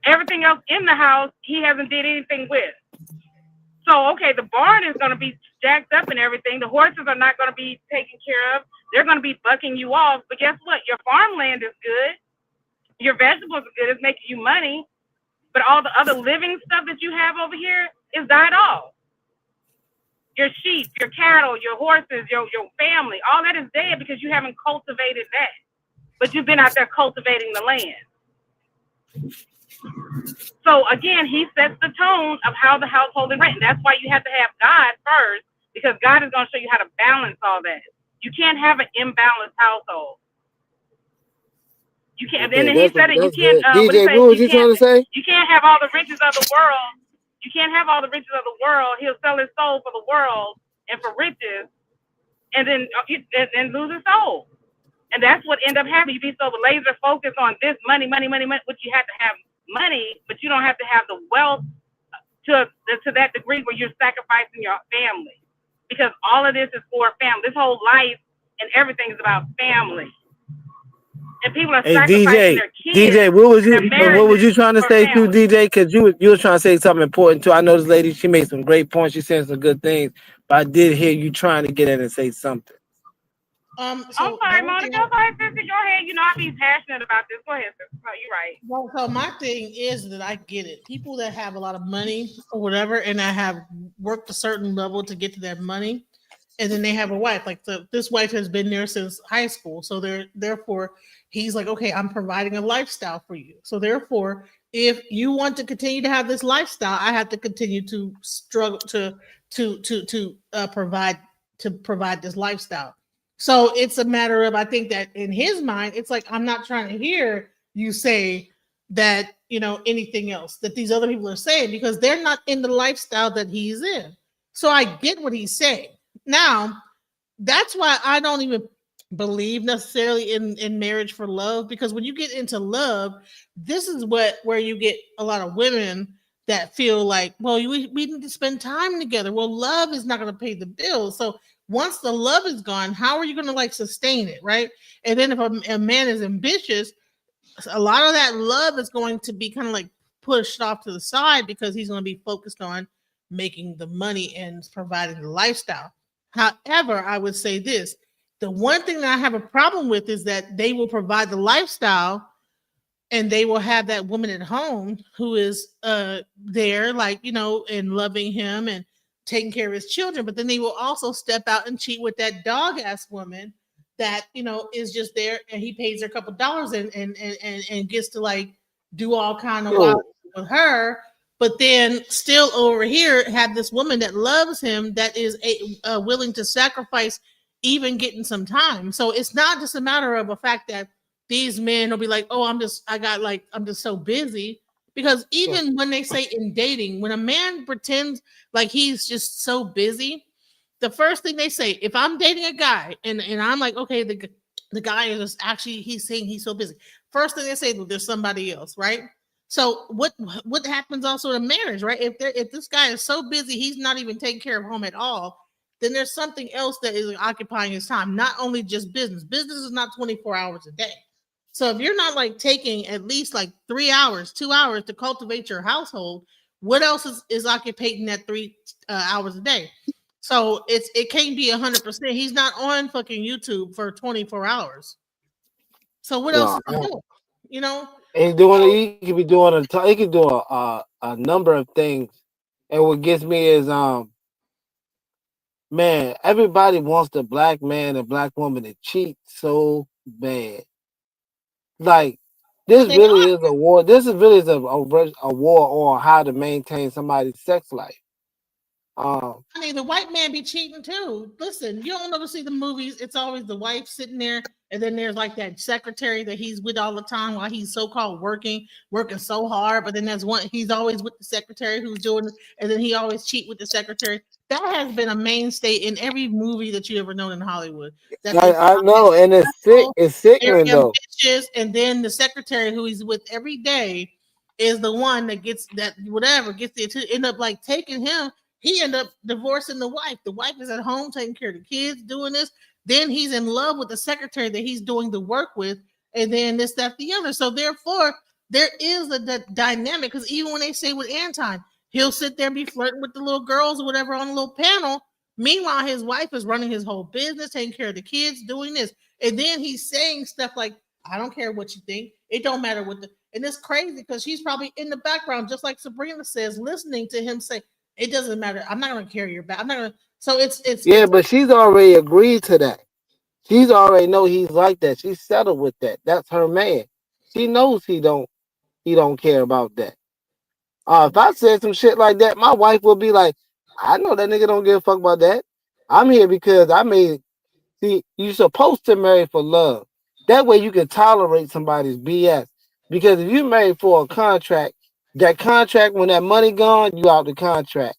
everything else in the house he hasn't did anything with. So okay, the barn is going to be jacked up and everything. The horses are not going to be taken care of. They're going to be bucking you off. But guess what? Your farmland is good. Your vegetables are good. It's making you money. But all the other living stuff that you have over here is died off. Your sheep, your cattle, your horses, your family, all that is dead because you haven't cultivated that. But you've been out there cultivating the land. So again, he sets the tone of how the household is ran. That's why you have to have God first, because God is going to show you how to balance all that. You can't have an imbalanced household. You can't. Okay, And then he said it. You that's can't. good. What he DJ, say? what was you trying to say? You can't have all the riches of the world. You can't have all the riches of the world. He'll sell his soul for the world and for riches, and then and lose his soul. And that's what end up happening. You be so laser focused on this money, which you have to have money, but you don't have to have the wealth to that degree where you're sacrificing your family. Because all of this is for family. This whole life and everything is about family. And people are Hey sacrificing their kids DJ, what was and their you marriages trying to for say too, family. DJ? Because you were trying to say something important too. I know this lady, she made some great points. She said some good things, but I did hear you trying to get in and say something. I'm So the sorry, only Monica. thing Go ahead, sister. Go ahead. I be passionate about this. Go ahead, sister. No, you're right. Well, so my thing is that I get it. People that have a lot of money or whatever, and that have worked a certain level to get to that money, and then they have a wife. Like this wife has been there since high school, so therefore he's like, okay, I'm providing a lifestyle for you. So therefore, if you want to continue to have this lifestyle, I have to continue to struggle to provide this lifestyle. So it's a matter of, I think that in his mind, it's like, I'm not trying to hear you say that, anything else that these other people are saying because they're not in the lifestyle that he's in. So I get what he's saying. Now, that's why I don't even believe necessarily in marriage for love, because when you get into love, this is where you get a lot of women that feel like, well, we need to spend time together. Well, love is not going to pay the bills. So once the love is gone, how are you going to like sustain it, right? And then if a man is ambitious, a lot of that love is going to be kind of like pushed off to the side because he's going to be focused on making the money and providing the lifestyle. However, I would say this: The one thing that I have a problem with is that they will provide the lifestyle and they will have that woman at home who is there, like, and loving him and taking care of his children, but then they will also step out and cheat with that dog ass woman that is just there, and he pays her a couple dollars and gets to like do all kind of wild with her, but then still over here have this woman that loves him that is willing to sacrifice even getting some time. So it's not just a matter of a fact that these men will be like, oh, I'm just so busy. Because even when they say in dating, when a man pretends like he's just so busy, the first thing they say, if I'm dating a guy and I'm like, okay, the guy is actually, he's saying he's so busy. First thing they say, well, there's somebody else, right? So what happens also in marriage, right? If this guy is so busy, he's not even taking care of home at all, then there's something else that is occupying his time. Not only just business. Business is not 24 hours a day. So if you're not like taking at least like 3 hours, 2 hours to cultivate your household, what else is occupying that 3 hours a day? So it can't be 100%. He's not on fucking YouTube for 24 hours. So what else is he doing? He's doing. He could be doing he could do a number of things. And what gets me is man, everybody wants the black man and black woman to cheat so bad. Like this really is a war. This is really a war on how to maintain somebody's sex life. I mean, the white man be cheating too. Listen, you don't ever see the movies. It's always the wife sitting there, and then there's like that secretary that he's with all the time while he's so-called working so hard. But then there's one, he's always with the secretary who's doing it, and then he always cheat with the secretary. That has been a mainstay in every movie that you ever known in Hollywood. I know, and it's sick. It's sickening though. Bitches, and then the secretary who he's with every day is the one that gets that whatever gets the to end up like taking him. He ended up divorcing the wife. The wife is at home taking care of the kids, doing this. Then he's in love with the secretary that he's doing the work with, and then this, that, the other. So therefore, there is a dynamic. Because even when they say with Anton, he'll sit there and be flirting with the little girls or whatever on the little panel. Meanwhile, his wife is running his whole business, taking care of the kids, doing this, and then he's saying stuff like, "I don't care what you think. It don't matter what the." And it's crazy because she's probably in the background, just like Sabrina says, listening to him say, it doesn't matter. I'm not going to carry your back. I'm not going to. So it's yeah, but she's already agreed to that. She's already know he's like that. She's settled with that. That's her man. She knows he don't care about that. If I said some shit like that, my wife will be like, I know that nigga don't give a fuck about that. I'm here because see, you're supposed to marry for love. That way you can tolerate somebody's BS. Because if you marry for a contract, that contract, when that money gone, you out the contract.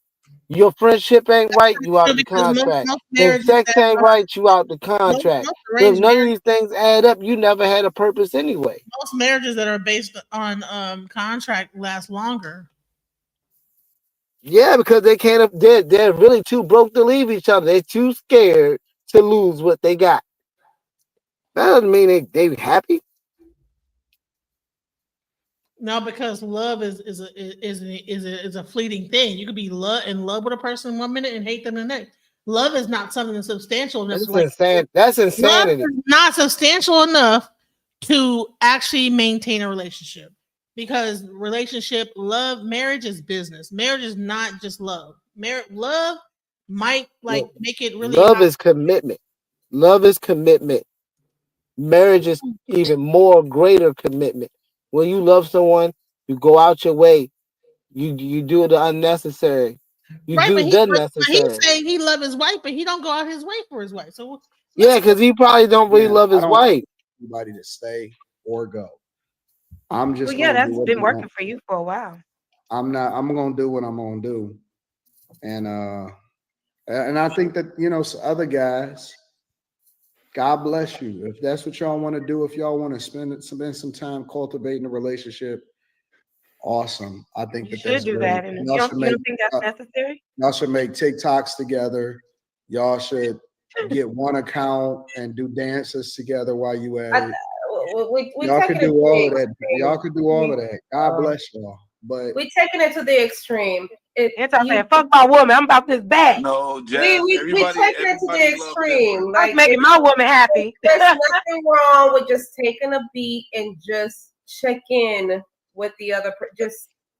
Your friendship ain't right, you out the contract. If sex ain't right, you out the contract. If none of these things add up, you never had a purpose anyway. Most marriages that are based on contract last longer. Yeah, because they can't. They're really too broke to leave each other. They're too scared to lose what they got. That doesn't mean they happy. No, because love is a fleeting thing. You could be in love with a person 1 minute and hate them the next. Love is not something that's substantial enough. That's insanity. Love is not substantial enough to actually maintain a relationship. Because marriage is business. Marriage is not just love. Love might make it really. Love is commitment. Love is commitment. Marriage is even more greater commitment. When you love someone, you go out your way. You do the unnecessary. You do the necessary. He's saying he loves his wife, but he don't go out his way for his wife. So yeah, because he probably don't really love his wife. Anybody to stay or go. I'm just. Well, yeah, that's been working for you for a while. I'm gonna do what I'm gonna do, and I think that other guys. God bless you. If that's what y'all want to do, if y'all want to spend some time cultivating a relationship, awesome. I think you should do that. And you don't think that's necessary? Y'all should make TikToks together. Y'all should get one account and do dances together while you at it. Y'all could do all of that. Y'all could do all of that. God bless y'all. But we're taking it to the extreme. Anti saying, fuck my woman, I'm about this bag. No, Jazz, we everybody, take it to the everybody loves extreme. That's making my woman happy. There's nothing wrong with just taking a beat and just check in with the other.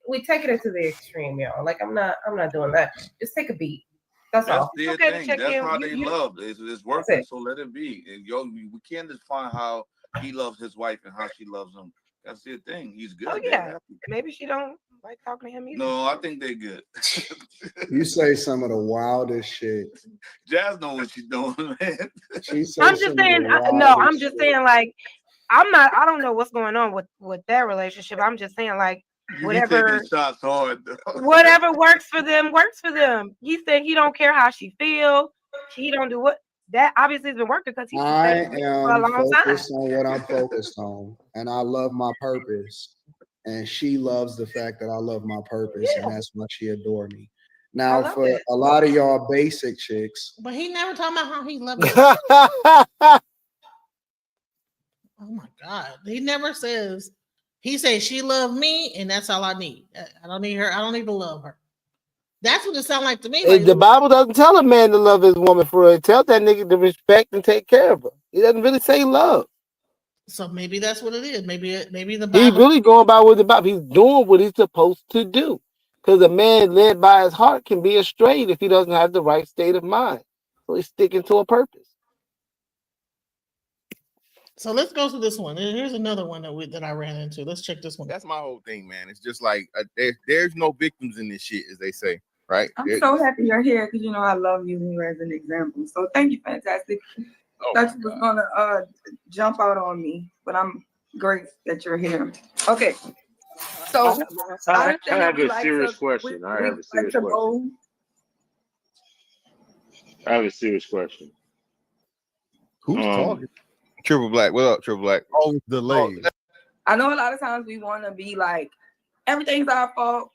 We take it to the extreme, y'all. Like I'm not doing that. Just take a beat. That's all. their Okay, thing. check That's in. how they love. It's working, it. so let it be. And we can't define how he loves his wife and how she loves him. That's their thing. He's good. Oh They're yeah, happy. maybe she don't like talking to him either. No, I think they're good. You say some of the wildest shit. Jazz know what she's doing, man. I'm just saying, I'm just saying, like, I don't know what's going on with that relationship. I'm just saying, like, whatever, taking shots hard, whatever works for them, works for them. He said he don't care how she feel. He don't do what that obviously has been working because he's I been for a am long time. focused on what I'm focused on, and I love my purpose. And she loves the fact that I love my purpose, and that's why she adore me. Now, for a lot of y'all basic chicks, But he never talking about how he loves you. Oh my God. He never says, he says she loved me and that's all I need. I don't need her. I don't need to love her. That's what it sounds like to me. Like, the Bible doesn't tell a man to love his woman for real. It tells that nigga to respect and take care of her. He doesn't really say love. so maybe that's what it is. Maybe the He's Bible. really going by what the Bible. He's doing what he's supposed to do. Because a man led by his heart can be astray if he doesn't have the right state of mind. So he's sticking to a purpose. So let's go to this one. Here's another one that I ran into. Let's check this one. That's my whole thing, man. It's just like there's no victims in this shit, as they say, right? I'm so happy you're here because you know I love using you as an example. So thank you, fantastic. Thought you was gonna jump out on me, but I'm great that you're here. Okay, so I have a serious question. I have a serious question. I have a serious question. Who's talking? Triple Black. What up, Triple Black? Oh, delayed. I know a lot of times we want to be like everything's our fault.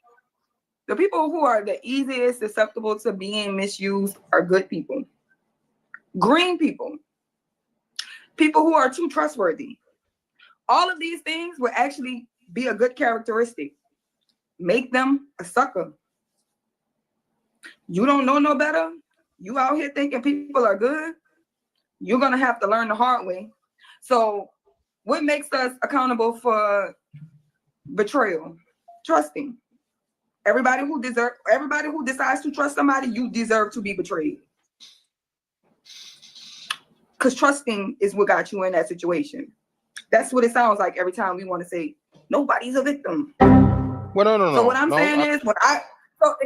The people who are the easiest susceptible to being misused are good people, green people, people who are too trustworthy. All of these things will actually be a good characteristic. Make them a sucker. You don't know no better. You out here thinking people are good. You're going to have to learn the hard way. So what makes us accountable for betrayal? Trusting. Everybody who decides to trust somebody, you deserve to be betrayed. Because trusting is what got you in that situation. That's what it sounds like every time we want to say, nobody's a victim. Well, no. So what I'm saying is,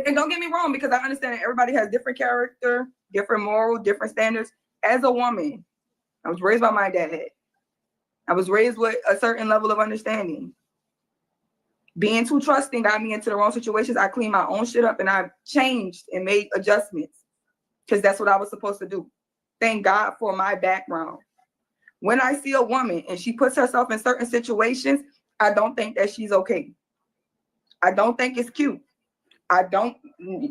and don't get me wrong, because I understand that everybody has different character, different moral, different standards. As a woman, I was raised by my dad. I was raised with a certain level of understanding. Being too trusting got me into the wrong situations. I cleaned my own shit up and I changed and made adjustments because that's what I was supposed to do. Thank God for my background. When I see a woman and she puts herself in certain situations, I don't think that she's okay. I don't think it's cute.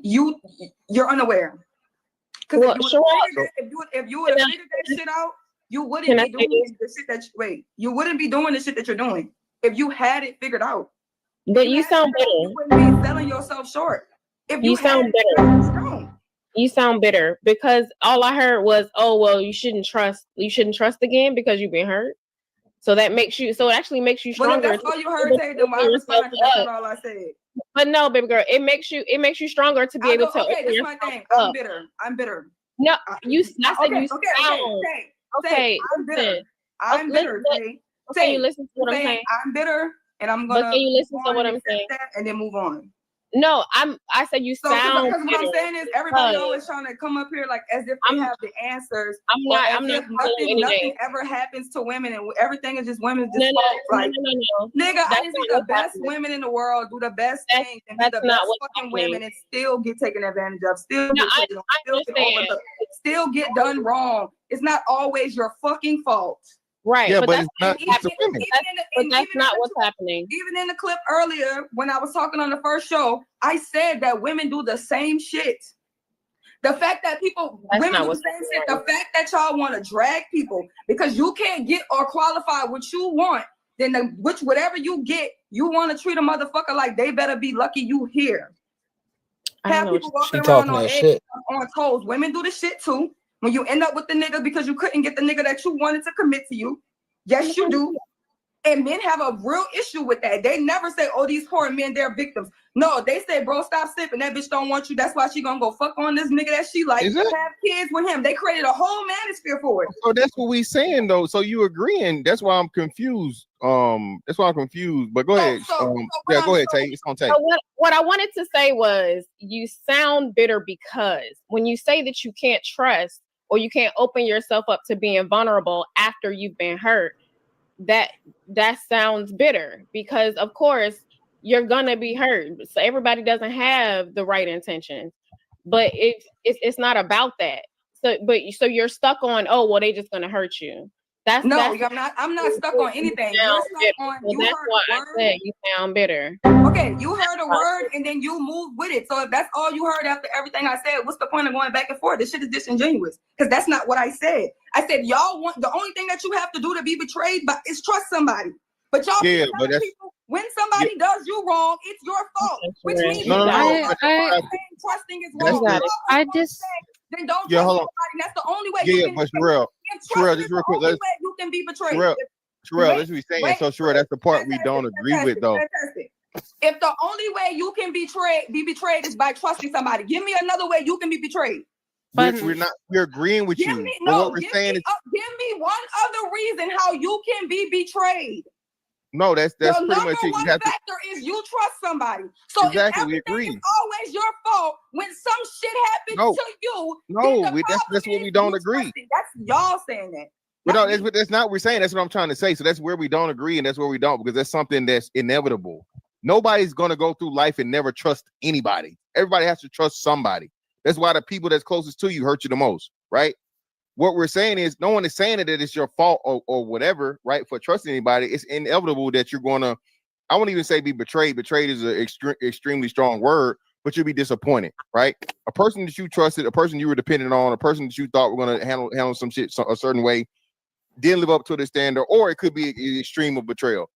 You're unaware. Because if you would have figured that shit out, you wouldn't be doing the shit you wouldn't be doing the shit that you're doing if you had it figured out. But you sound bitter. You wouldn't be selling yourself short. If you sound bitter. You sound bitter because all I heard was, "Oh well, you shouldn't trust again because you've been hurt." So that makes you. So it actually makes you stronger. Well, if that's all you heard, say, then why respond? That's not all I said. But no, baby girl, it makes you stronger to be able to. Okay, that's my thing. I'm bitter. No, you. I said you sound. Okay, I'm bitter. I'm bitter. Okay, you listen to what I'm saying. I'm bitter, and I'm gonna. But can you listen to what I'm saying? And then move on. No, I said you sound. Because what I'm saying is everybody always trying to come up here like as if they have the answers. I'm not Nothing ever happens to women and everything is just women's fault. Like, nigga, I just see the best women in the world do the best things and be the best fucking women and still get taken advantage of, still get taken on, still get overlooked, still get done wrong. It's not always your fucking fault. Right. Yeah, but but that's not what's happening. Even in the clip earlier, when I was talking on the first show, I said that women do the same shit. The fact that women do the same shit, the fact that y'all want to drag people because you can't get or qualify what you want, then whatever you get, you want to treat a motherfucker like they better be lucky you here. I don't Have know what people She walking around talking on that eggs, shit. on toes. Women do the shit too. When you end up with the nigga because you couldn't get the nigga that you wanted to commit to you, yes, you do. And men have a real issue with that. They never say, "Oh, these poor men, they're victims." No, they say, "Bro, stop sipping. That bitch don't want you. That's why she gonna go fuck on this nigga that she like, Is it? have kids with him." They created a whole manosphere for it. So that's what we saying though. So you agreeing? That's why I'm confused. That's why I'm confused. But go ahead. Yeah, go ahead, Tay. It's on Tay. So what I wanted to say was you sound bitter because when you say that you can't trust or you can't open yourself up to being vulnerable after you've been hurt, that sounds bitter because of course you're gonna be hurt. So everybody doesn't have the right intentions, but it's not about that. So you're stuck on, oh well, they just gonna hurt you. I'm not stuck on anything. You're stuck on. Well, You that's heard why a I word. said you sound bitter. Okay, you heard a word and then you moved with it. So if that's all you heard after everything I said, what's the point of going back and forth? This shit is disingenuous because that's not what I said. I said y'all want the only thing that you have to do to be betrayed is trust somebody. But y'all keep telling people when somebody does you wrong, it's your fault, which means trusting is wrong. Then don't trust somebody. That's the only way you can. But Sherelle, just real quick, way you can be betrayed. Sherelle, that's what we saying. So Sherelle, that's the part we don't agree with though. Fantastic. If the only way you can be betrayed is by trusting somebody, give me another way you can be betrayed. We're agreeing with you. What we're saying is give me one other reason how you can be betrayed. No, that's the pretty number much it. one You have factor is you trust somebody. So Exactly, if we everything agree. is always your fault when some shit happens to you, that's what we don't agree. That's y'all saying that. But no, that's not what we're saying. That's what I'm trying to say. So that's where we don't agree, and that's where we don't, because that's something that's inevitable. Nobody's gonna go through life and never trust anybody. Everybody has to trust somebody. That's why the people that's closest to you hurt you the most, right? What we're saying is no one is saying that it's your fault or whatever, right? For trusting anybody, it's inevitable that you're gonna, I won't even say be betrayed. Betrayed is an extremely strong word, but you'll be disappointed, right? A person that you trusted, a person you were dependent on, a person that you thought were gonna handle some shit a certain way, didn't live up to the standard, or it could be an extreme of betrayal.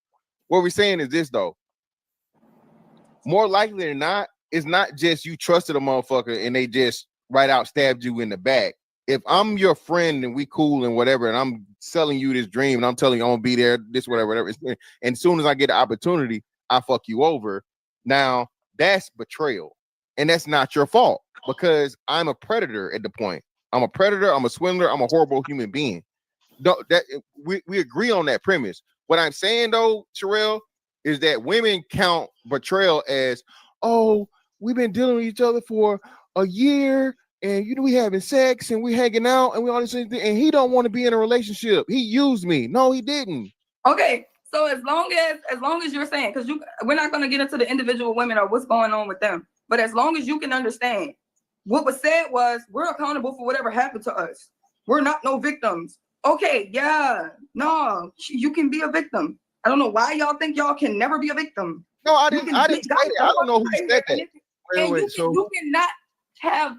What we're saying is this though. More likely than not, it's not just you trusted a motherfucker and they just right out stabbed you in the back. If I'm your friend and we cool and whatever, and I'm selling you this dream and I'm telling you I'm gonna be there, this, whatever, and as soon as I get the opportunity, I fuck you over. Now that's betrayal. And that's not your fault because I'm a predator at the point. I'm a predator, I'm a swindler, I'm a horrible human being. We agree on that premise. What I'm saying though, Sherelle, is that women count betrayal as, oh, we've been dealing with each other for a year, and we having sex and we hanging out and we all this thing, and he don't want to be in a relationship. He used me. No, he didn't. Okay, so as long as you're saying, because we're not gonna get into the individual women or what's going on with them, but as long as you can understand, what was said was we're accountable for whatever happened to us. We're not no victims. Okay, yeah, no, you can be a victim. I don't know why y'all think y'all can never be a victim. No, I didn't say that. I don't know who said that. You cannot have.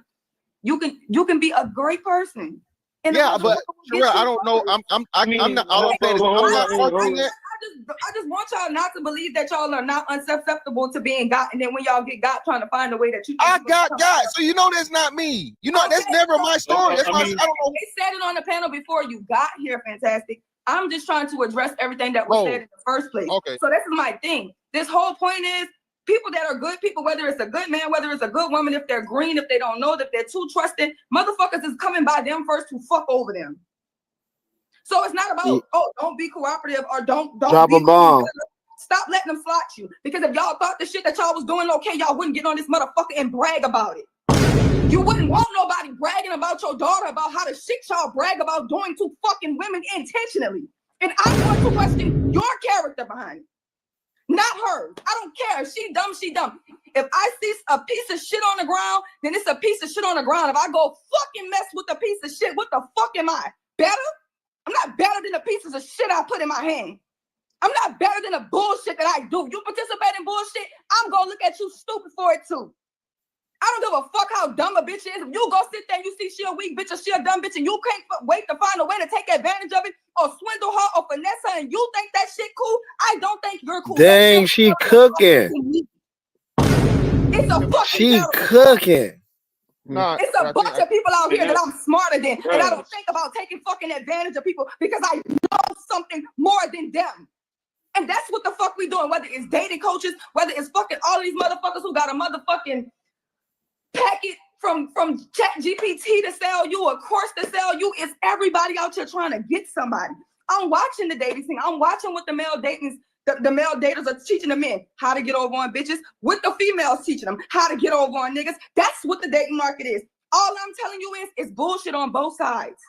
You can be a great person. Yeah, but Sherelle, I don't know. I'm not. All I'm saying is I'm not arguing that. I just want y'all not to believe that y'all are not unsusceptible to being got, and then when y'all get got, trying to find a way that you. I got, so that's not me. That's never my story. That's why I don't know. They said it on the panel before you got here. Fantastic. I'm just trying to address everything that was said in the first place. Okay. So this is my thing. This whole point is people that are good people, whether it's a good man, whether it's a good woman, if they're green, if they don't know, if they're too trusting, motherfuckers is coming by them first to fuck over them. So it's not about, don't be cooperative or don't drop a bomb. Stop letting them slot you. Because if y'all thought the shit that y'all was doing okay, y'all wouldn't get on this motherfucker and brag about it. You wouldn't want nobody bragging about your daughter about how the shit y'all brag about doing to fucking women intentionally. And I want to question your character behind it. Not hers. I don't care. She dumb, she dumb. If I see a piece of shit on the ground, then it's a piece of shit on the ground. If I go fucking mess with a piece of shit, what the fuck am I? Better? I'm not better than the pieces of shit I put in my hand. I'm not better than the bullshit that I do. You participate in bullshit, I'm gonna look at you stupid for it too. I don't give a fuck how dumb a bitch is. If you go sit there and you see she a weak bitch or she a dumb bitch and you can't wait to find a way to take advantage of it or swindle her or finesse her and you think that shit cool, I don't think you're cool. Dang, she cooking. It's a fucking She terrible cooking. No, It's a bunch of people out here that I'm smarter than, and I don't Yes. think about taking fucking advantage of people because I know something more than them. And that's what the fuck we doing, whether it's dating coaches, whether it's fucking all these motherfuckers who got a motherfucking packet from ChatGPT to sell you, a course to sell you. It's everybody out here trying to get somebody. I'm watching the dating scene. I'm watching what the male daters are teaching the men how to get over on bitches, with the females teaching them how to get over on niggas. That's what the dating market is. All I'm telling you is bullshit on both sides.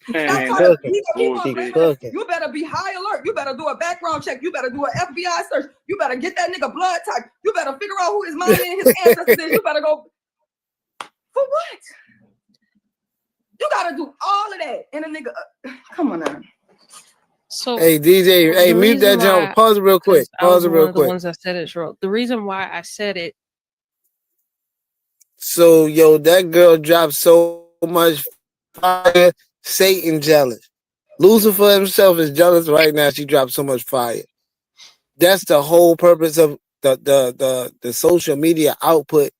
Man, Stop trying to that's bullshit. you better be high alert. You better do a background check. You better do an FBI search. You better get that nigga blood type. You better figure out who his mom and his ancestors is. You better go. For what? You gotta do all of that. And a nigga, come on now. So Hey DJ, hey, the mute that reason jump. why, Pause it real quick. 'cause I was Pause it one real of the quick. ones that said it wrong. The reason why I said it, So yo, that girl dropped so much fire. Satan jealous. Lucifer himself is jealous right now. She dropped so much fire. That's the whole purpose of the social media output,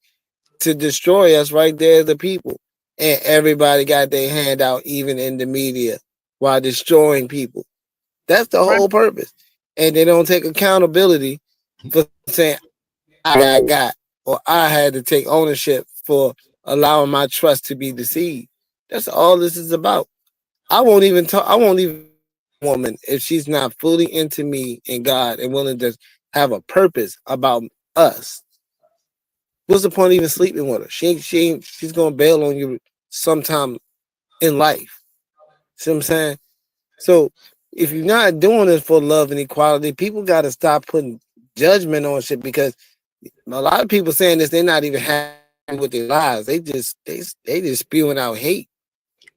to destroy us right there, the people. And everybody got their hand out, even in the media, while destroying people. That's the whole purpose. And they don't take accountability for saying, I got, or I had to take ownership for allowing my trust to be deceived. That's all this is about. I won't even woman if she's not fully into me and God and willing to have a purpose about us. What's the point of even sleeping with her? She's gonna bail on you sometime in life. See what I'm saying? So if you're not doing this for love and equality, people gotta stop putting judgment on shit, because a lot of people saying this, they're not even happy with their lives. They just spewing out hate.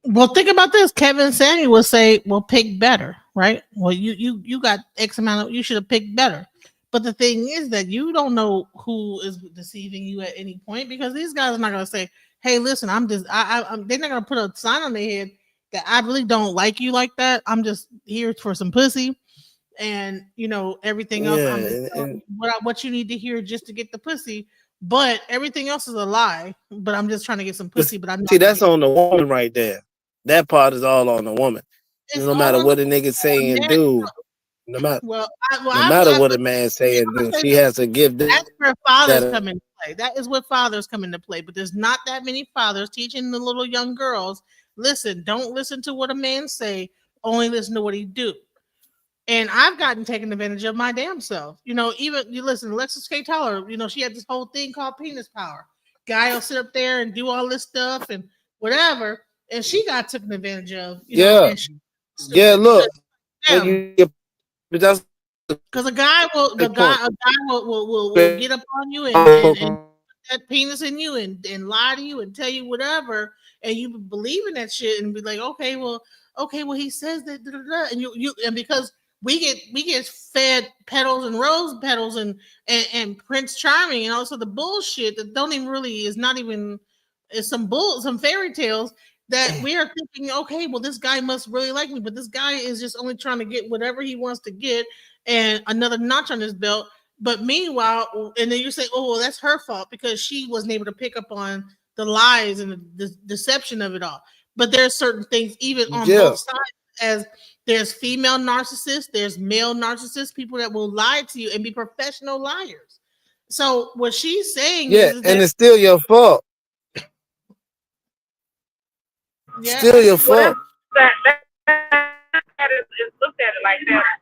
Well, think about this. Kevin Samuel would say, "Well, pick better, right? Well, you got X amount of. You should have picked better." But the thing is that you don't know who is deceiving you at any point, because these guys are not going to say, "Hey, listen, I'm just. I'm." They're not going to put a sign on their head that I really don't like you like that. I'm just here for some pussy, and everything else. I'm just Yeah, telling you what you need to hear just to get the pussy. But everything else is a lie. But I'm just trying to get some pussy. But I'm not see, gonna that's get. on the woman right there. That part is all on the woman. It's No all matter on what the a nigga say and man. do, no matter Well, no matter what a but man say and I'm gonna do, say she this. has to give That's where fathers that. come into play. That is what fathers come into play. But there's not that many fathers teaching the little young girls. Listen, don't listen to what a man say. Only listen to what he do. And I've gotten taken advantage of my damn self. Even you listen, Alexis K. Tyler. She had this whole thing called penis power. Guy will sit up there and do all this stuff and whatever, and she got taken advantage of. Yeah, And she yeah. stupid because Look, when them. but that's Because a the point. guy will get up on you and put that penis in you and lie to you and tell you whatever, and you believe in that shit and be like, okay, well he says that, da, da, da. And and because we get fed petals and rose petals and Prince Charming and also the bullshit that don't even really is not even is some fairy tales that we are thinking, okay, well this guy must really like me, but this guy is just only trying to get whatever he wants to get and another notch on his belt. But meanwhile, and then you say, oh, well, that's her fault because she wasn't able to pick up on the lies and the deception of it all. But there's certain things, even on Yeah, both sides, as there's female narcissists, there's male narcissists, people that will lie to you and be professional liars. So what she's saying yeah, is and that, it's still your fault. yeah, Still your Well, fault. that is looked at it like that.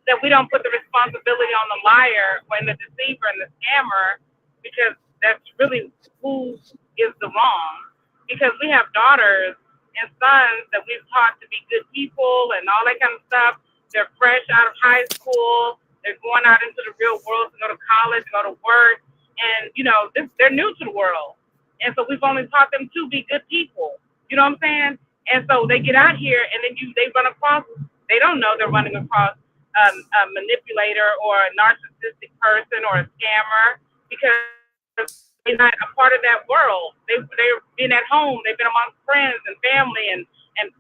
That we don't put the responsibility on the liar and the deceiver and the scammer, because that's really who is the wrong. Because we have daughters and sons that we've taught to be good people and all that kind of stuff. They're fresh out of high school. They're going out into the real world to go to college, go to work, and they're new to the world. And so we've only taught them to be good people. You know what I'm saying? And so they get out here, and then they run across. They don't know they're running across a manipulator or a narcissistic person or a scammer, because they're not a part of that world. They've been at home. They've been among friends and family and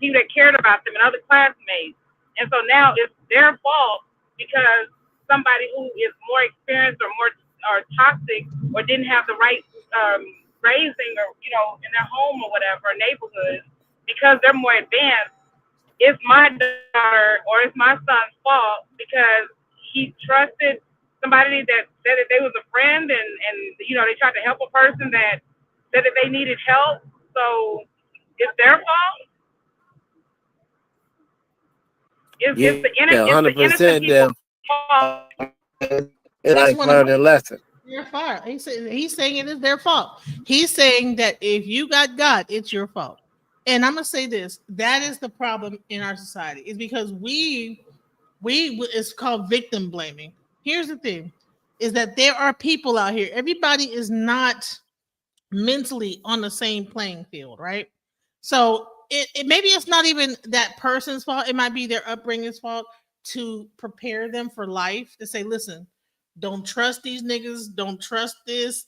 people that cared about them and other classmates. And so now it's their fault because somebody who is more experienced or more are toxic or didn't have the right raising or in their home or whatever neighborhood because they're more advanced, it's my daughter or it's my son's fault because he trusted somebody that said that they was a friend and they tried to help a person that said that they needed help. So it's their fault. It's the Yeah, innocent 100% people's them. fault. It's That's like one of learning a lesson. their fault. He's saying it is their fault. He's saying that if you got God, it's your fault. And I'm gonna say this: that is the problem in our society. Is because it's called victim blaming. Here's the thing: is that there are people out here. Everybody is not mentally on the same playing field, right? So maybe it's not even that person's fault. It might be their upbringing's fault to prepare them for life. To say, listen, don't trust these niggas. Don't trust this.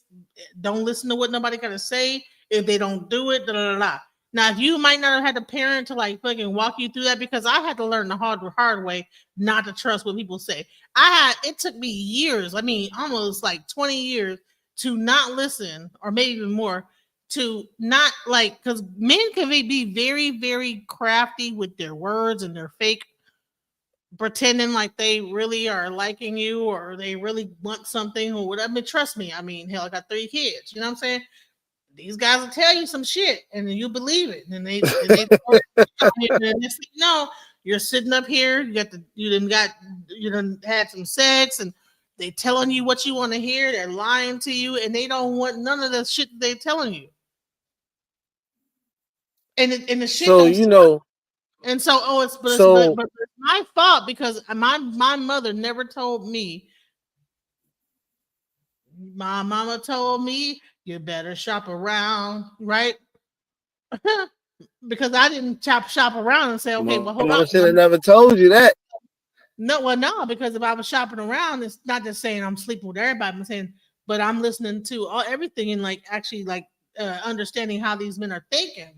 Don't listen to what nobody gotta say. If they don't do it, da da da. Da. Now, if you might not have had a parent to like fucking walk you through that, because I had to learn the hard way not to trust what people say. It took me years. I mean, almost like 20 years to not listen, or maybe even more, to not like, because men can be very, very crafty with their words and their fake pretending like they really are liking you or they really want something or whatever. I mean, trust me. I mean, hell, I got 3 kids. You know what I'm saying? These guys will tell you some shit and then you believe it. And they no, you're sitting up here, you done had some sex and they telling you what you want to hear, they're lying to you, and they don't want none of the shit that they telling you. And the shit So don't you stop. know, And so so but it's my fault because my mother never told me. My mama told me you better shop around, right? Because I didn't shop around and say, okay, well, hold on. mama should have never told you that. No, because if I was shopping around, it's not just saying I'm sleeping with everybody. I'm saying, but I'm listening to everything and like actually like understanding how these men are thinking,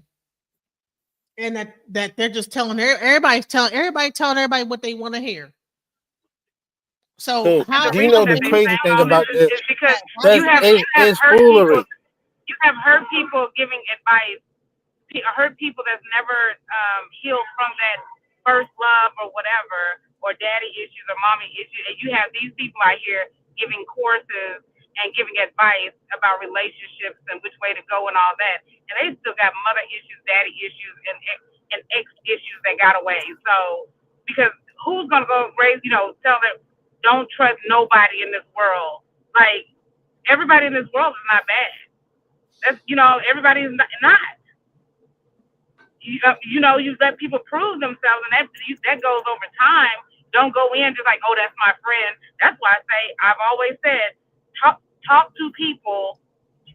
and that they're just telling everybody telling everybody what they want to hear. So So how do you know the They crazy sound thing all this about this? is because That's you have it's hurt people. foolery. You have hurt people giving advice. Hurt people that's never healed from that first love or whatever, or daddy issues or mommy issues. And you have these people out here giving courses and giving advice about relationships and which way to go and all that. And they still got mother issues, daddy issues, and ex issues that got away. So because who's gonna go raise, tell them don't trust nobody in this world. Like everybody in this world is not bad. That's everybody is not. You let people prove themselves, and that goes over time. Don't go in just like, oh, that's my friend. That's why I've always said, talk to people.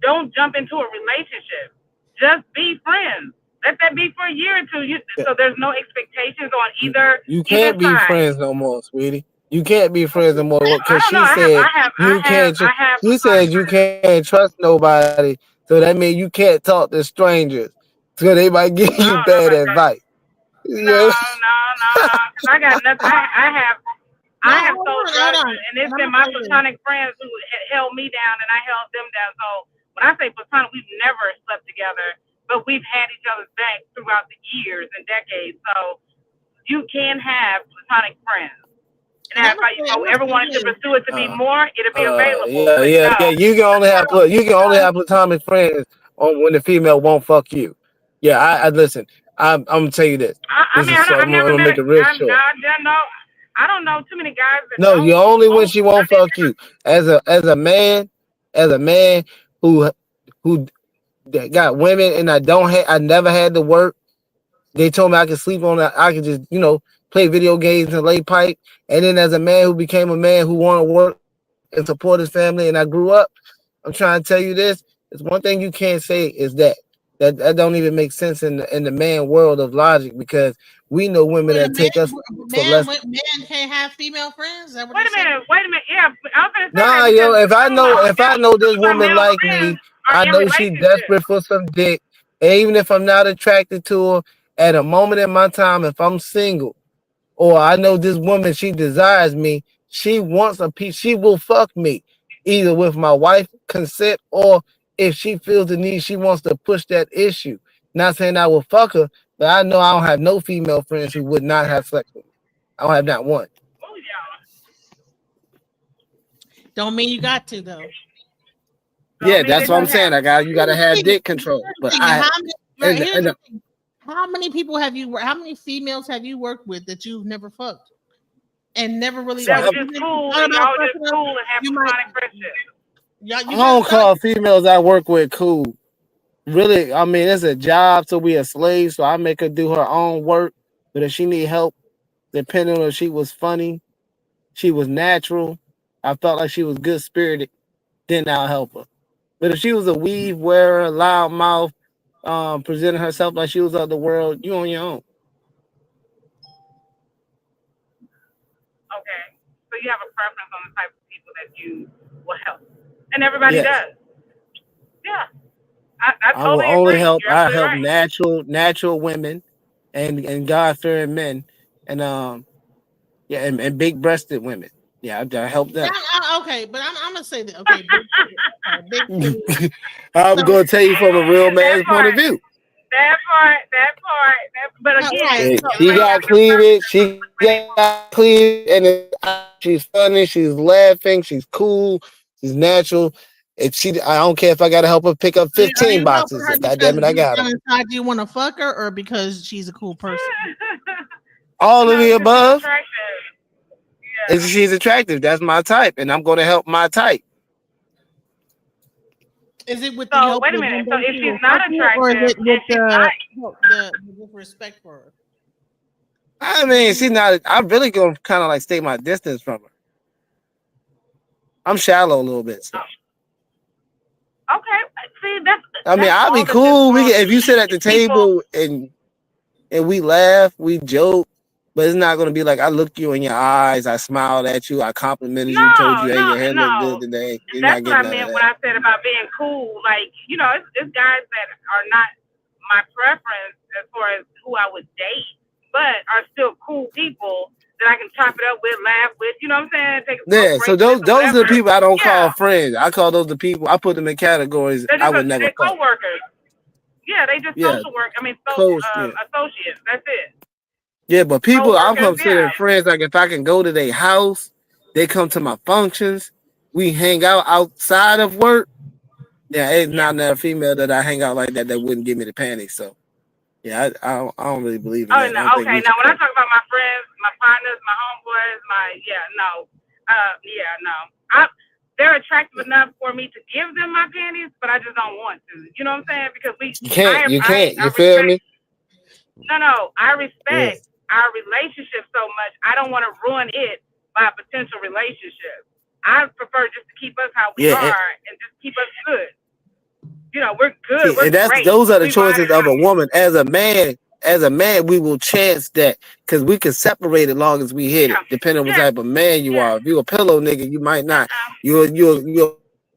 Don't jump into a relationship. Just be friends. Let that be for a year or two. So there's no expectations on either You can't be side. friends no more, sweetie. You can't be friends no more I because don't know. she said you can't. I have. She said you can't trust nobody, so that means you can't talk to strangers, so they might give I you don't know bad about that. advice. No. Because I got nothing. I have sold drugs, and it's been my platonic friends who held me down, and I held them down. So when I say platonic, we've never slept together, but we've had each other's back throughout the years and decades. So you can have platonic friends. And if I ever wanted to pursue it to be more, it'll be available. Yeah. You can only have platonic friends on when the female won't fuck you. Yeah, I listen. I'm gonna tell you this. I mean, I'm I've never gonna met make it real short. I don't know too many guys that No, don't. you only when she won't fuck you. As a man who that got women and I never had to work. They told me I could sleep on I could just, play video games and lay pipe. And then as a man who became a man who wanted to work and support his family and I grew up, I'm trying to tell you this. It's one thing you can't say is that don't even make sense in the man world of logic because we know women that take us for less. Man can't have female friends. Is that what Wait a minute. Yeah, I was gonna say Nah, that yo, because if I know this some of my woman male like friends me, are I in know she relationships. desperate for some dick. And even if I'm not attracted to her, at a moment in my time, if I'm single, or I know this woman, she desires me, she wants a piece, she will fuck me. either with my wife consent or if she feels the need, she wants to push that issue. Not saying I will fuck her, but I know I don't have no female friends who would not have sex with me. I don't have not one. Oh yeah. Don't mean you got to though. Yeah, mean that's that what you I'm saying. You gotta have dick control. But How many, here's and the thing. How many people have you? How many females have you worked with that you've never fucked and never really? That was If you just never cool, thought and about y'all just fucking them, cool and have you might. platonic friendship. Y'all, I you don't better call females I work with cool. Really, I mean it's a job, so we a slave. So I make her do her own work. But if she need help, depending on if she was funny, she was natural, I felt like she was good spirited, then I'll help her. But if she was a weave wearer, loud mouth, presenting herself like she was of the world, you on your own. Okay. So you have a preference on the type of people that you will help. And everybody Yes. does. Yeah. I I will totally only agree. help. You're I absolutely help right. natural women, and God fearing men, and yeah, and big breasted women. Yeah, I help them. Okay, but I'm gonna say that. Okay, big I'm so, gonna tell you from a real man's point of view. That part. But again, right. She got cleavage. She got cleavage, and she's funny. She's laughing. She's cool. She's natural. I don't care if I gotta help her pick up Are 15 you helping boxes. her God because damn it, I deep got down her. inside you want to fuck her, or because she's a cool person? All of the above. Yeah. Is she's attractive? That's my type, and I'm gonna help my type. Is it with the So help wait a that minute. one So day if she she's will not fuck you, or is attractive it with and she's not the respect for her? I mean, she's not. I'm really gonna kind of like stay my distance from her. I'm shallow a little bit, so. okay. See, that's I mean, I'll be all the cool. different If you sit at the people. table and we laugh, we joke, but it's not gonna be like I looked you in your eyes, I smiled at you, I complimented you, told you, hey, your hair look good today. You're That's not what I getting none of meant that. when I said about being cool. Like, it's guys that are not my preference as far as who I would date, but are still cool people that I can chop it up with, laugh with. You know what I'm saying? Take a smoke Yeah, so break with or those are the whatever. people I don't call Yeah, friends. I call those the people. I put them in categories they're I just would never they're fuck. coworkers. Yeah, they just Yeah, social work. I mean, close. Yeah. associates. That's it. Yeah, but people I'm Coworkers. considering Yeah. friends. Like if I can go to their house, they come to my functions, we hang out outside of work. Yeah, it's not a female that I hang out like that wouldn't give me the panties. So yeah, I don't really believe in Oh that. no, I don't think okay. we Now when I can. talk about my friends, my partners, my homeboys, they're attractive enough for me to give them my panties, but I just don't want to. You know what I'm saying? Because You can't. I You feel respect. me? No, I Yeah. respect our relationship so much. I don't want to ruin it by a potential relationship. I prefer just to keep us how we Yeah. are and just keep us good. We're good. See, We're and great. those are the We ride choices it of out. a woman. As a man, we will chance that because we can separate as long as we hit it, depending on what type of man you are. If you're a pillow nigga, you might not. You're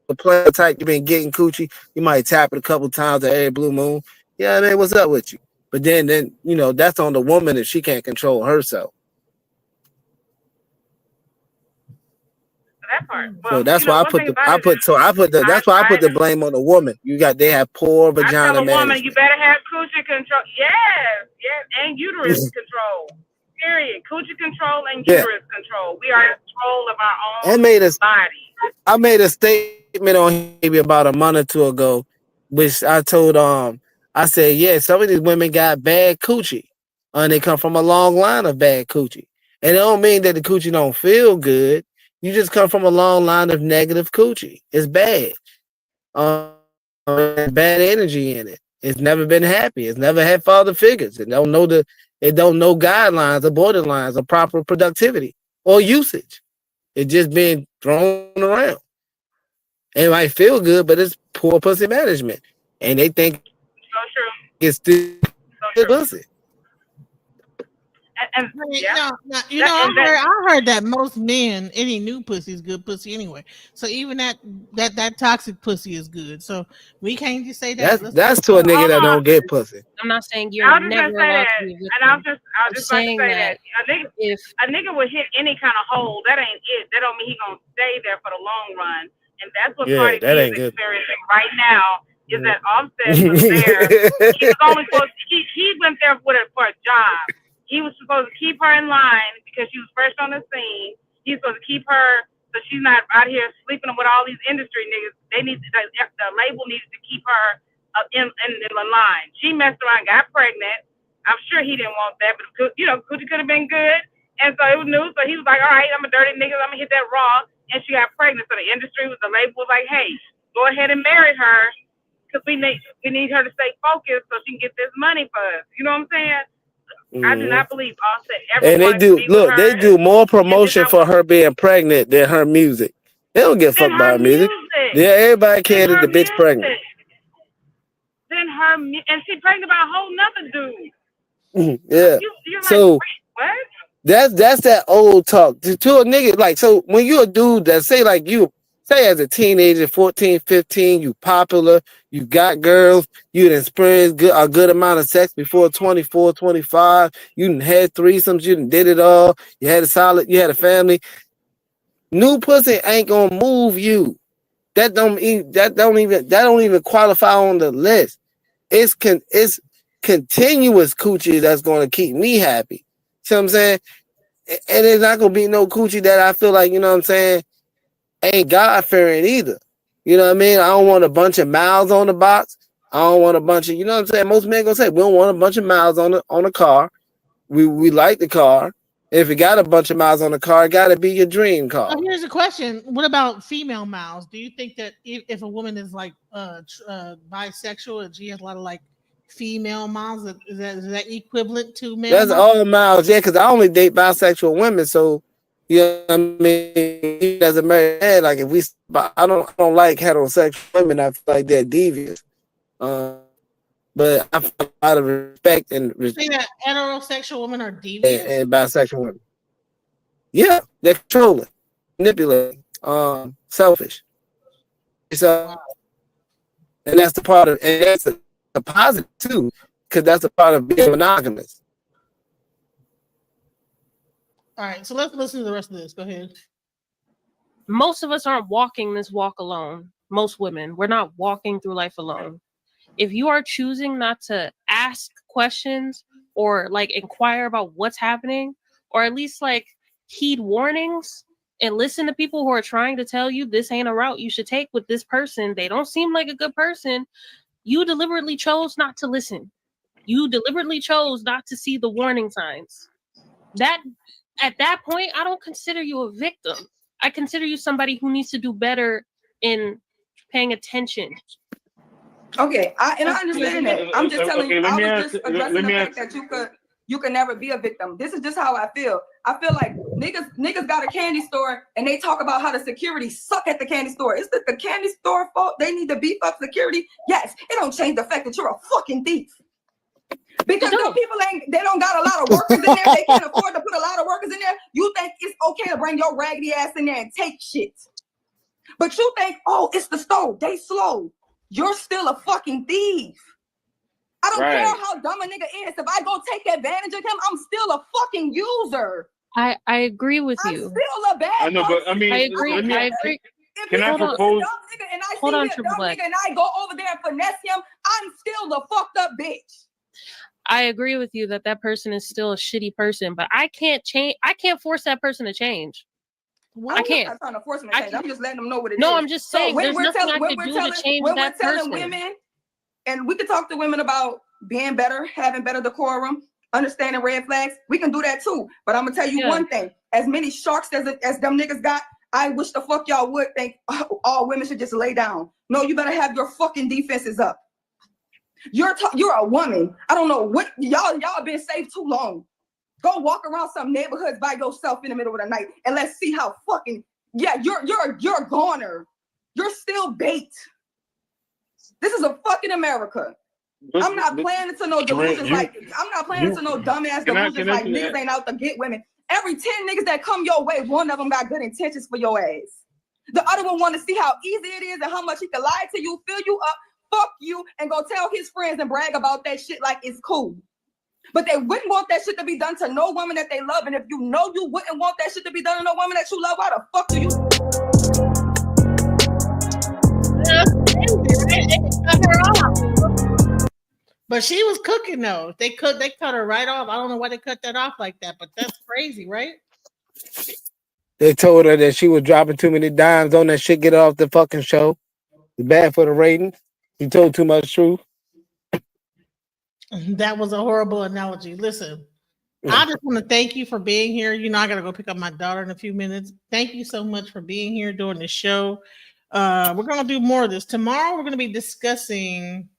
a player type. You've been getting coochie. You might tap it a couple times at every blue moon. Yeah, man, what's up with you? But then that's on the woman if she can't control herself. That part. So Well, that's why one thing about it is that's why I put the blame on the woman. They have poor I tell vagina a woman, management. you better have coochie control. Yes, and uterus control. Period. Coochie control and Yeah. uterus control. We are in control of our I own body. I made a statement on maybe about a month or two ago, which I told I said, yeah, some of these women got bad coochie. And they come from a long line of bad coochie. And it don't mean that the coochie don't feel good. You just come from a long line of negative coochie. It's bad. Bad energy in it. It's never been happy. It's never had father figures. It don't know guidelines or borderlines of proper productivity or usage. It's just being thrown around. It might feel good, but it's poor pussy management. And they think So true. it's still good pussy. And yeah. I heard that most men, any new pussy is good pussy anyway. So even that toxic pussy is good. So we can't just say that. That's to a nigga that don't get pussy. I'm not saying I you're was just never gonna say allowed that, to be a and I was victim. just about to saying say that a nigga will hit any kind of hole. That ain't it. That don't mean he gonna stay there for the long run And that's what Yeah, Cardi B that is ain't good. experiencing right now. Is that Offset was there? He was only supposed to, he went there with her for a job. He was supposed to keep her in line because she was fresh on the scene. He's supposed to keep her so she's not out here sleeping with all these industry niggas. They need the label needed to keep her in the line. She messed around, got pregnant. I'm sure he didn't want that, but Coochie could have been good. And so it was new. So he was like, all right, I'm a dirty nigga. I'm gonna hit that raw. And she got pregnant. So the industry the label was like, hey, go ahead and marry her. Because we need her to stay focused so she can get this money for us. You know what I'm saying? I do not believe Offset ever And they wanted to do be look, with they her. do more promotion for her being pregnant than her music. They don't give a fuck Then about her her music. music. Yeah, everybody cared that Then the her bitch pregnant. music. Then and she pregnant by a whole nother dude. Yeah. You're like, So wait, what? that's that old talk to a nigga. Like, so when you're a dude that say as a teenager, 14, 15, you popular, you got girls, you done experienced a good amount of sex before 24, 25, you done had threesomes, you done did it all, you had a family. New pussy ain't gonna move you. That don't even qualify on the list. It's continuous coochie that's gonna keep me happy. See what I'm saying? And it's not gonna be no coochie that I feel like, you know what I'm saying, ain't God fearing either. You know what I mean? I don't want a bunch of miles on the box. I don't want a bunch of, you know what I'm saying? Most men gonna say we don't want a bunch of miles on a car. We like the car. If you got a bunch of miles on the car, it gotta be your dream car. Here's a question: what about female mouths? Do you think that if a woman is like bisexual and she has a lot of like female mouths, is that equivalent to male That's mouths? all miles, yeah, because I only date bisexual women, so you know what I mean. As a married man, like I don't like heterosexual women. I feel like they're devious. But I feel a lot of respect and You think that heterosexual women are devious? and bisexual women. Yeah, they're controlling, manipulating, selfish. So, and that's the part of, and that's a positive too, because that's a part of being monogamous. All right, so let's listen to the rest of this. Go ahead. Most of us aren't walking this walk alone. Most women, we're not walking through life alone. If you are choosing not to ask questions or like inquire about what's happening, or at least like heed warnings and listen to people who are trying to tell you this ain't a route you should take with this person, they don't seem like a good person, you deliberately chose not to listen. You deliberately chose not to see the warning signs. That at that point, I don't consider you a victim. I consider you somebody who needs to do better in paying attention. Okay, I understand that. I'm just telling you, I was just addressing the fact that you could never be a victim. This is just how I feel. I feel like niggas got a candy store and they talk about how the security suck at the candy store. Is it the candy store fault? They need to beef up security? Yes, it don't change the fact that you're a fucking thief. Because those people they don't got a lot of workers in there. They can't afford to put a lot of workers in there. You think it's okay to bring your raggedy ass in there and take shit. But you think, oh, it's the stove. They slow. You're still a fucking thief. I don't care how dumb a nigga is. If I go take advantage of him, I'm still a fucking user. I agree with you. I'm still a bad I know, but I mean, I agree. I agree. Can I propose? Hold on, Triple Black. And I go over there and finesse him, I'm still the fucked up bitch. I agree with you that person is still a shitty person, but I can't change. I can't force that person to change. I can't. I'm not trying to force him to change. I'm just letting them know what it is. No, I'm just saying when there's we're nothing telling, I can do to change when that we're telling person. women, and we can talk to women about being better, having better decorum, understanding red flags. We can do that too. But I'm gonna tell you one thing: as many sharks as them niggas got, I wish the fuck y'all would think all women should just lay down. No, you better have your fucking defenses up. You're a woman. I don't know what y'all been safe too long. Go walk around some neighborhoods by yourself in the middle of the night and let's see how fucking you're a goner. You're still bait. This is a fucking America. I'm not playing into no delusions I'm not playing into no dumbass delusions like niggas ain't out to get women. Every 10 niggas that come your way, one of them got good intentions for your ass. The other one want to see how easy it is and how much he can lie to you, fill you up, fuck you, and go tell his friends and brag about that shit like it's cool. But they wouldn't want that shit to be done to no woman that they love. And if you know you wouldn't want that shit to be done to no woman that you love, why the fuck do you? But she was cooking though. They cut her right off. I don't know why they cut that off like that, but that's crazy, right? They told her that she was dropping too many dimes on that shit. Get her off the fucking show. It's bad for the ratings. She told too much truth. That was a horrible analogy. Listen, I just want to thank you for being here. You know, I gotta go pick up my daughter in a few minutes. Thank you so much for being here doing the show. We're gonna do more of this tomorrow. We're gonna be discussing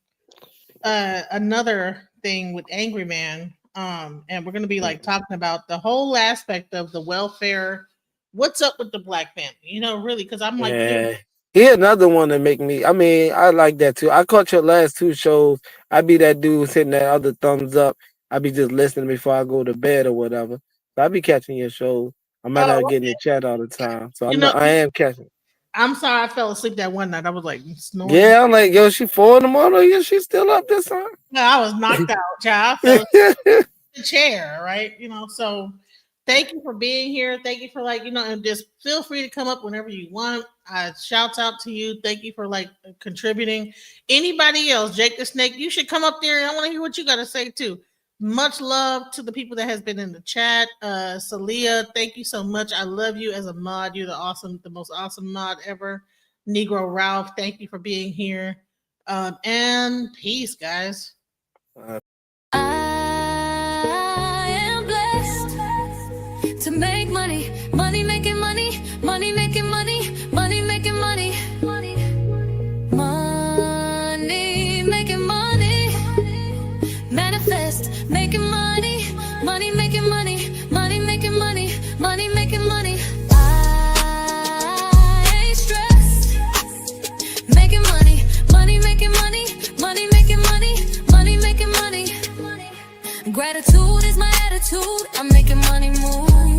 another thing with Angry Man. And we're gonna be like talking about the whole aspect of the welfare. What's up with the black family? You know, really, because I'm like, Yeah. He another one that make me. I mean, I like that too. I caught your last two shows. I be that dude sitting that other thumbs up. I be just listening before I go to bed or whatever. So I be catching your shows. I might not get in the chat all the time. So I am catching. I'm sorry, I fell asleep that one night. I was like snoring. Yeah, I'm like, yo, she 4 in the morning. Yeah, she's still up this time. No, I was knocked out, child. I fell asleep in the chair, right? You know, so thank you for being here. Thank you for and just feel free to come up whenever you want. Shouts out to you. Thank you for contributing. Anybody else, Jake the Snake, you should come up there and I want to hear what you got to say too. Much love to the people that has been in the chat. Salia, thank you so much. I love you as a mod. You're the most awesome mod ever. Negro Ralph, thank you for being here. And peace, guys. I am blessed to make money, money making money, money making money, money making money, money making money, manifest, making money, money making money, money making money, money making money. I ain't stressed, making money, money making money, money making money, money making money. Gratitude is my attitude. I'm making money move.